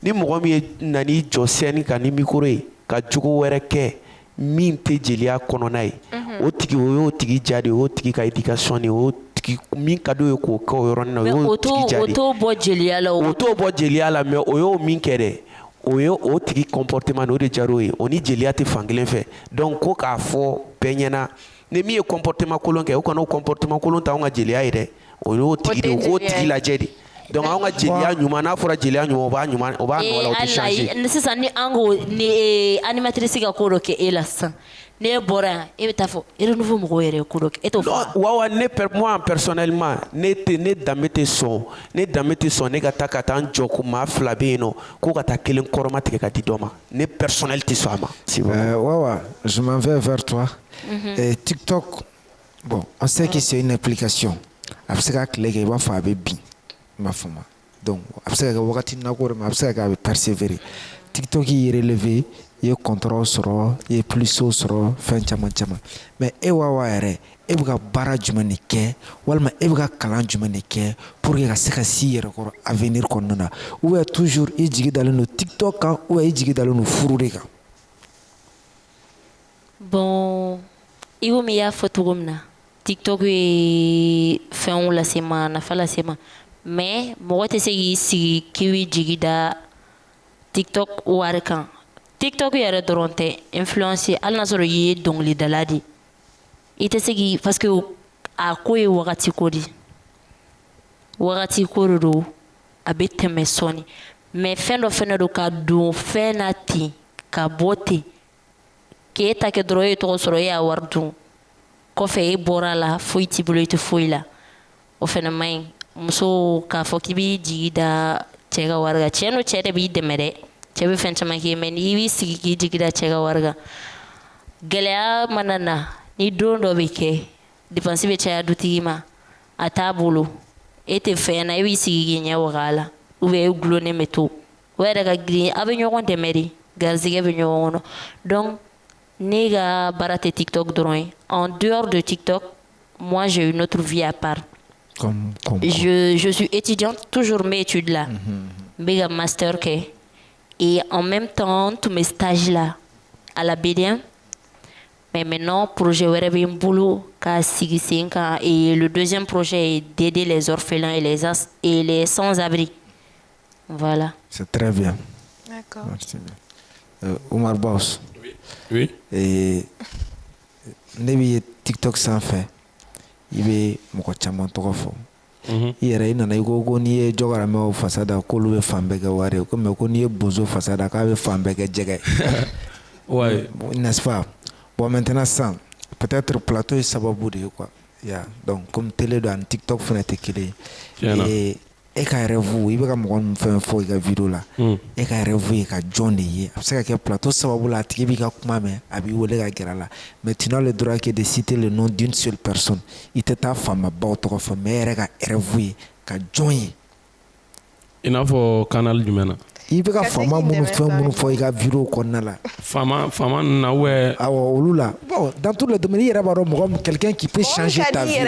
[SPEAKER 4] ni mɔgɔ min ye nani jɔ scène kan ni micro ye ka jogo wɛrɛ kɛ min tɛ jeliya kɔnɔna ye o tigi o y'o tigi ja de o tigi ka éducation de o tigi min ka d'o ye k'o kɛ o yɔrɔnin na o y'o tigi ja de
[SPEAKER 3] o t'o bɔ jeliya la
[SPEAKER 4] o t'o bɔ jeliya la mais o y'o min kɛ dɛ o ye o tigi comportement o de jar'o ye o ni jeliya tɛ fan kelen fɛ donc ko k'a fɔ bɛɛ ɲɛna ni min ye comportement kolon kɛ o kana o comportement kolon ta anw ka jeliya ye dɛ o y'o tigi de o k'o tigi lajɛ de donc an ka jeliya ɲuman n'a fɔra jeliya ɲuman o b'a nɔ la o tɛ changer
[SPEAKER 3] sisan ni an ko ni animatrice ka ko dɔ kɛ e la sisan ne bɔra yan e bɛ taa fɔ renouveau mɔgɔw yɛrɛ ye ko dɔ kɛ e t'o fɔ
[SPEAKER 4] wa moi personnellement ne danbe tɛ sɔn ne ka taa ka taa n jɔ ko maa 2 bɛ yen nɔ k'o ka taa kelen kɔrɔma tigɛ ka di dɔ ma ne personnel tɛ sɔn a ma.
[SPEAKER 2] Wawa, je m'en vais vers toi. TikTok, bon, on sait que c'est une application. A bɛ se ka tile kɛ i b'a fɔ a bɛ bin i m'a faamu donc a bɛ se ka kɛ wagati nakɔ de ma a bɛ se ka kɛ a bɛ persévérer TikTok y'i relevé i ye contrôle sɔrɔ i ye plusieurs sɔrɔ fɛn caman mais e Wawa yɛrɛ e bɛ ka baara jumɛn de kɛ walima e bɛ ka kalan jumɛn de kɛ pour que ka se ka s'i yɛrɛ kɔrɔ avenir kɔnɔna na ou bien toujours i jigi dalen don TikTok kan ou bien i jigi dalen don furu de kan.
[SPEAKER 3] Bon, i komi i y'a fɔ cogo min na TikTok ye fɛnw lase ma nafa lase ma mais mɔgɔ tɛ se k'i sigi k'i b'i jigi da TikTok wari kan. TikTok yɛrɛ dɔrɔn tɛ influence hali n'a sɔrɔ i ye dɔnkilidala de i tɛ se k'i parce que a ko ye wagati ko de wagati ko de don a bɛ tɛmɛ sɔɔni mais fɛn dɔ fɛnɛ don ka don fɛn na ten ka bɔ ten k'e ta kɛ dɔrɔn e ye tɔgɔ sɔrɔ e y'a wari dun kɔfɛ e bɔra la foyi t'i bolo i tɛ foyi la o fɛnɛ man ɲi muso k'a fɔ k'i b'i jigi da cɛ ka wari kan cɛ n'o cɛ de b'i dɛmɛ dɛ cɛ bɛ fɛn caman k'i mais n'i b'i sigi k'i jigi da cɛ ka wari kan gɛlɛya mana na ni don dɔ bɛ kɛ dépense bɛ caya dutigi ma a t'a bolo e tɛ fɛn na e b'i sigi k'i ɲɛ waga a la ou bien e gulonnen bɛ to o yɛrɛ ka girin a bɛ ɲɔgɔn dɛmɛ de garizigɛ bɛ ɲɔgɔn kɔnɔ donc ne ka baara tɛ TikTok dɔrɔn ye en dehors de TikTok moi j'ai une autre vie à part. Je suis étudiante toujours mes études là n bɛ ka master kɛ et en même temps tous mes stages là à la BDM mais maintenant projet wɛrɛ bɛ n bolo ka sigi sen kan et le deuxième projet est d'aider les orphelins et les sans-abri voilà.
[SPEAKER 2] C'est très bien.
[SPEAKER 1] D'accord.
[SPEAKER 2] Omar Baus.
[SPEAKER 5] Oui.
[SPEAKER 2] Ne bɛ ye TikTok sanfɛ i bɛ mɔgɔ caman tɔgɔ fɔ i yɛrɛ i nana i ko n'i ye jɔkaramɛw fasa da k'olu bɛ fan bɛɛ kɛ wari ye mais ko n'i ye bozo fasa da k'a bɛ fan bɛɛ kɛ jɛgɛ
[SPEAKER 5] ouais
[SPEAKER 2] n'est-ce pas bon maintenant ça peut-être plateau ye sababu de ye quoi donc comme télé do ani TikTok fana tɛ kelen ye e ka rêve i bɛ ka mɔgɔ min fɛn fɔ i ka vidéo la e ka rêve ye ka jɔn de ye a bɛ se ka kɛ plateau sababu la a tigi b'i ka kuma mɛn a b'i wele ka gɛrɛ la mais tu n'as le droit que de citer le nom d'une seule personne i tɛ taa faamabaw tɔgɔ fɔ mais e yɛrɛ ka rêve ye ka jɔn ye
[SPEAKER 5] i n'a fɔ canal jumɛn na
[SPEAKER 2] i bɛ ka faama minnu fɛn minnu fɔ i ka vidéo kɔnɔna la
[SPEAKER 5] faama ninnu na ouais
[SPEAKER 2] awɔ olu la bon dans tous les domaines i yɛrɛ b'a dɔn mɔgɔ min quelqu'un qui peut changer ta vie
[SPEAKER 1] i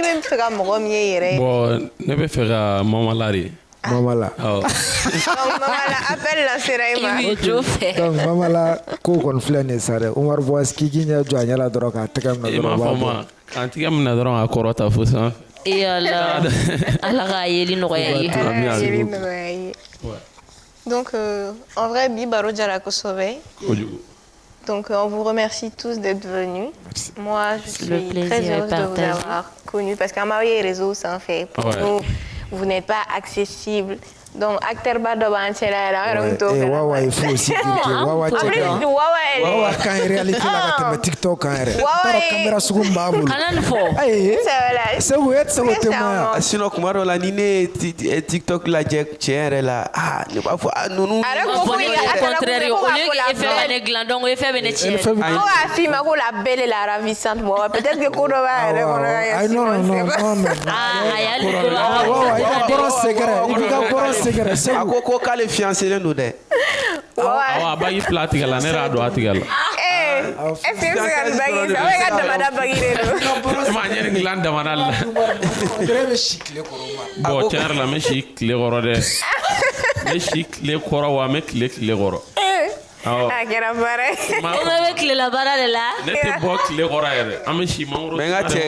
[SPEAKER 1] bɛ fɛ ka mɔgɔ min ye yɛrɛ
[SPEAKER 5] bon ne bɛ fɛ ka Mamala de
[SPEAKER 2] Mamala
[SPEAKER 1] Mamala appel la sera i ma
[SPEAKER 2] donc Mamala ko kɔni filɛ nin ye sa dɛ Omar Boas k'i k'i ɲɛ jɔ a ɲɛ la dɔrɔn k'a tɛgɛ minɛ dɔrɔn
[SPEAKER 5] i m'a faamu k'an tɛgɛ minɛ dɔrɔn a kɔrɔta fo sanfɛ
[SPEAKER 3] ala k'a yeli nɔgɔya ye
[SPEAKER 1] donc en vrai bi baro jara kosɛbɛ donc on vous remercie tous d'être venus. Moi je suis très heureuse de vous avoir connu parce qu'en marié réseau ça en fait pour nous vous n'êtes pas accessible. Donc acteur ba do ban cela la ron to
[SPEAKER 2] Wawa il faut aussi dire que Wawa quand en réalité la tɛmɛ TikTok kan yɛrɛ tara caméra sugu min b'a bolo
[SPEAKER 3] kana nin fɔ
[SPEAKER 2] c'est vrai c'est o témoin
[SPEAKER 4] sinon kuma dɔ la ni ne ye TikTok lajɛ tiɲɛ yɛrɛ la ne b'a fɔ ninnu
[SPEAKER 3] contraire au lieu que e fɛ ka ne dilan donc e fɛ bɛ ne tiɲɛ
[SPEAKER 1] ko a f'i ma ko la belle et la ravissante bon peut-être que ko dɔ b'a yɛrɛ kɔnɔ
[SPEAKER 2] non
[SPEAKER 3] a y'a
[SPEAKER 2] Wawa i ka bɔrɔ secret i b'i ka bɔrɔ
[SPEAKER 4] a ko k'ale fiancé don dɛ
[SPEAKER 5] awɔ a bagi fila tigɛ la ne yɛrɛ y'a dɔn a tigɛ la
[SPEAKER 1] est-ce que bɛ se ka nin bagi sa i ka damada bagi de don
[SPEAKER 5] e m'a ɲɛ nin dilan damada la bon tiɲɛ yɛrɛ la n bɛ si tile kɔrɔ dɛ n bɛ si tile kɔrɔ wa n bɛ tile kɔrɔ
[SPEAKER 1] a kɛra baara ye
[SPEAKER 3] e bɛ tilela baara de la
[SPEAKER 5] ne tɛ bɔ tile kɔrɔ yɛrɛ an bɛ si mangoro
[SPEAKER 4] mais n ka cɛ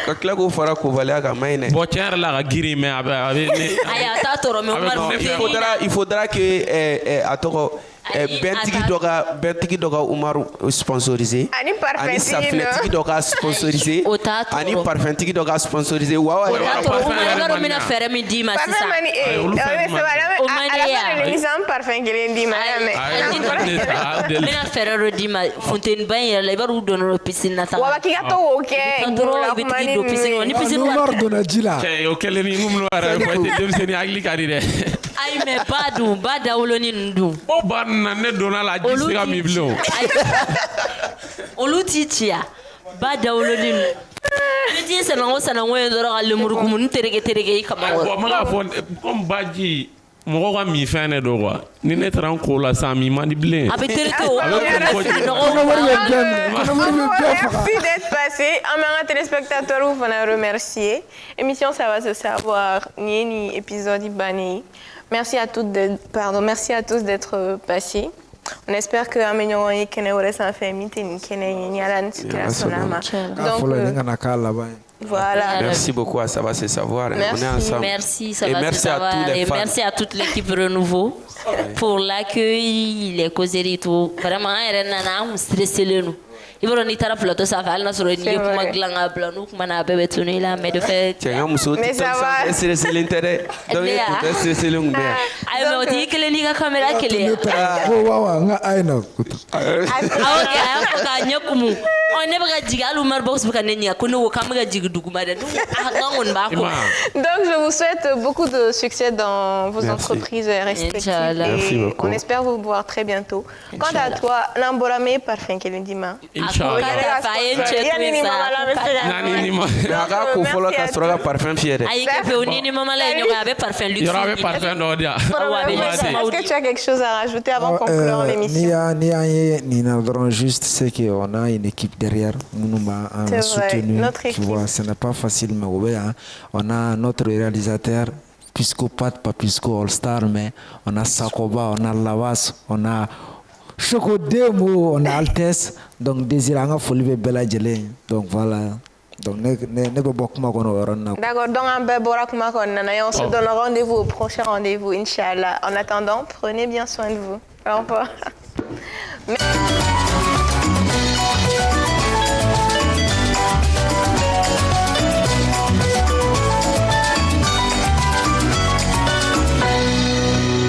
[SPEAKER 4] ka tila k'o fara kobaliya kan maɲi dɛ
[SPEAKER 5] bon tiɲɛ yɛrɛ la a ka girin mais a bɛ ne
[SPEAKER 3] ayi a t'a tɔɔrɔ mais
[SPEAKER 4] il faudra que a tɔgɔ bentigi dɔ ka Umaru sponsorisé ani safinɛtigi dɔ ka sponsorisé ani parfumtigi dɔ ka sponsorisé wa
[SPEAKER 3] Umaru mina fɛrɛ min d'i ma sisan mina fɛrɛ dɔ d'i ma fontaine ba in yɛrɛ la i b'a dɔn u donna don piscine na tan wa k'i ka to k'o kɛ dɔrɔn i bɛ tigi don piscine kɔnɔ ni piscine
[SPEAKER 8] Umaru donna ji la
[SPEAKER 5] o kɛlen ni ŋunu yɛrɛ fɔ tɛ denmisɛnnin hakili ka di dɛ
[SPEAKER 3] ayi mais ba dun ba dawolonin ninnu dun
[SPEAKER 5] o ba na ne donna la ji se ka min bilen
[SPEAKER 3] olu t'i ci ya ba dawolonin ninnu i bɛ t'i sanango ye dɔrɔn ka lemurukumu ni tereke i kama
[SPEAKER 5] bon ma k'a fɔ comme baji mɔgɔ ka min fɛn de don quoi ni ne taara n ko la sisan min man di bilen
[SPEAKER 3] a bɛ tereke o
[SPEAKER 1] Merci d'être passé. En téléspectateurs, vous venez remercier. Émission, ça va se savoir. Ni épisode Ibani. Merci à toutes merci à tous d'être passés. On espère que Aménion et Kene Ores en famille ni Kene ni Alan Sonama.
[SPEAKER 2] Donc
[SPEAKER 1] voilà.
[SPEAKER 4] Merci beaucoup à Ça va se savoir.
[SPEAKER 1] Merci.
[SPEAKER 4] On est ensemble.
[SPEAKER 3] Merci, ça va se savoir. Et merci à toute l'équipe Renouveau pour l'accueil, les causeries et tout. Vraiment, on est stressé nous. I b'a dɔn n'i taara plateau sanfɛ hali n'a sɔrɔ n'i ye kuma dilan k'a bila n'u kuma na a bɛɛ bɛ tunu i la mais de fait.
[SPEAKER 4] Cɛ n ka muso tɛ sanfɛ stresselen tɛ dɛ donc e tun tɛ stresselen kun bɛ yan.
[SPEAKER 3] ayi mais o t'i kelen n'i ka caméra kelen ye.
[SPEAKER 8] ko wa n ka a ye na kutu.
[SPEAKER 3] awɔ kɛ a y'a fɔ k'a ɲɛ kumu ne bɛ ka jigin hali Umaru Box bɛ ka ne ɲininka ko ne ko k'an bɛ ka jigin duguma dɛ k'an kɔni b'a kɔ.
[SPEAKER 1] Donc je vous souhaite beaucoup de succès dans vos entreprises respectives et on espère vous voir très bientôt. Quant à toi, Namborame parfum kelen di ma.
[SPEAKER 5] Inch'Allah.
[SPEAKER 4] ko fɔlɔ ka sɔrɔ ka parfum fiyɛ dɛ.
[SPEAKER 3] ayi kɛ o ni mama la ye ɲɔgɔn a bɛ parfum luxe.
[SPEAKER 5] Yɔrɔ a bɛ parfum dɔ di yan.
[SPEAKER 1] Est-ce que tu as quelque chose à rajouter avant de conclure l'émission?
[SPEAKER 2] Ni an ye nin na dɔrɔn juste c'est que on a une équipe derrière nous m'a soutenu. Tu vois, ce n'est pas facile mais on a notre réalisateur Pisco-Pat, pas Pisco All-Star, mais on a Sakoba, on a Lavas, on a Choco Demo, on a Altesse, donc Désiranga Folive Bella Djelé. Donc voilà. Donc ne peux pas comment on aura.
[SPEAKER 1] D'accord, donc un bel borakuma on se donne rendez-vous au prochain rendez-vous, Inch'Allah. En attendant, prenez bien soin de vous. Au revoir.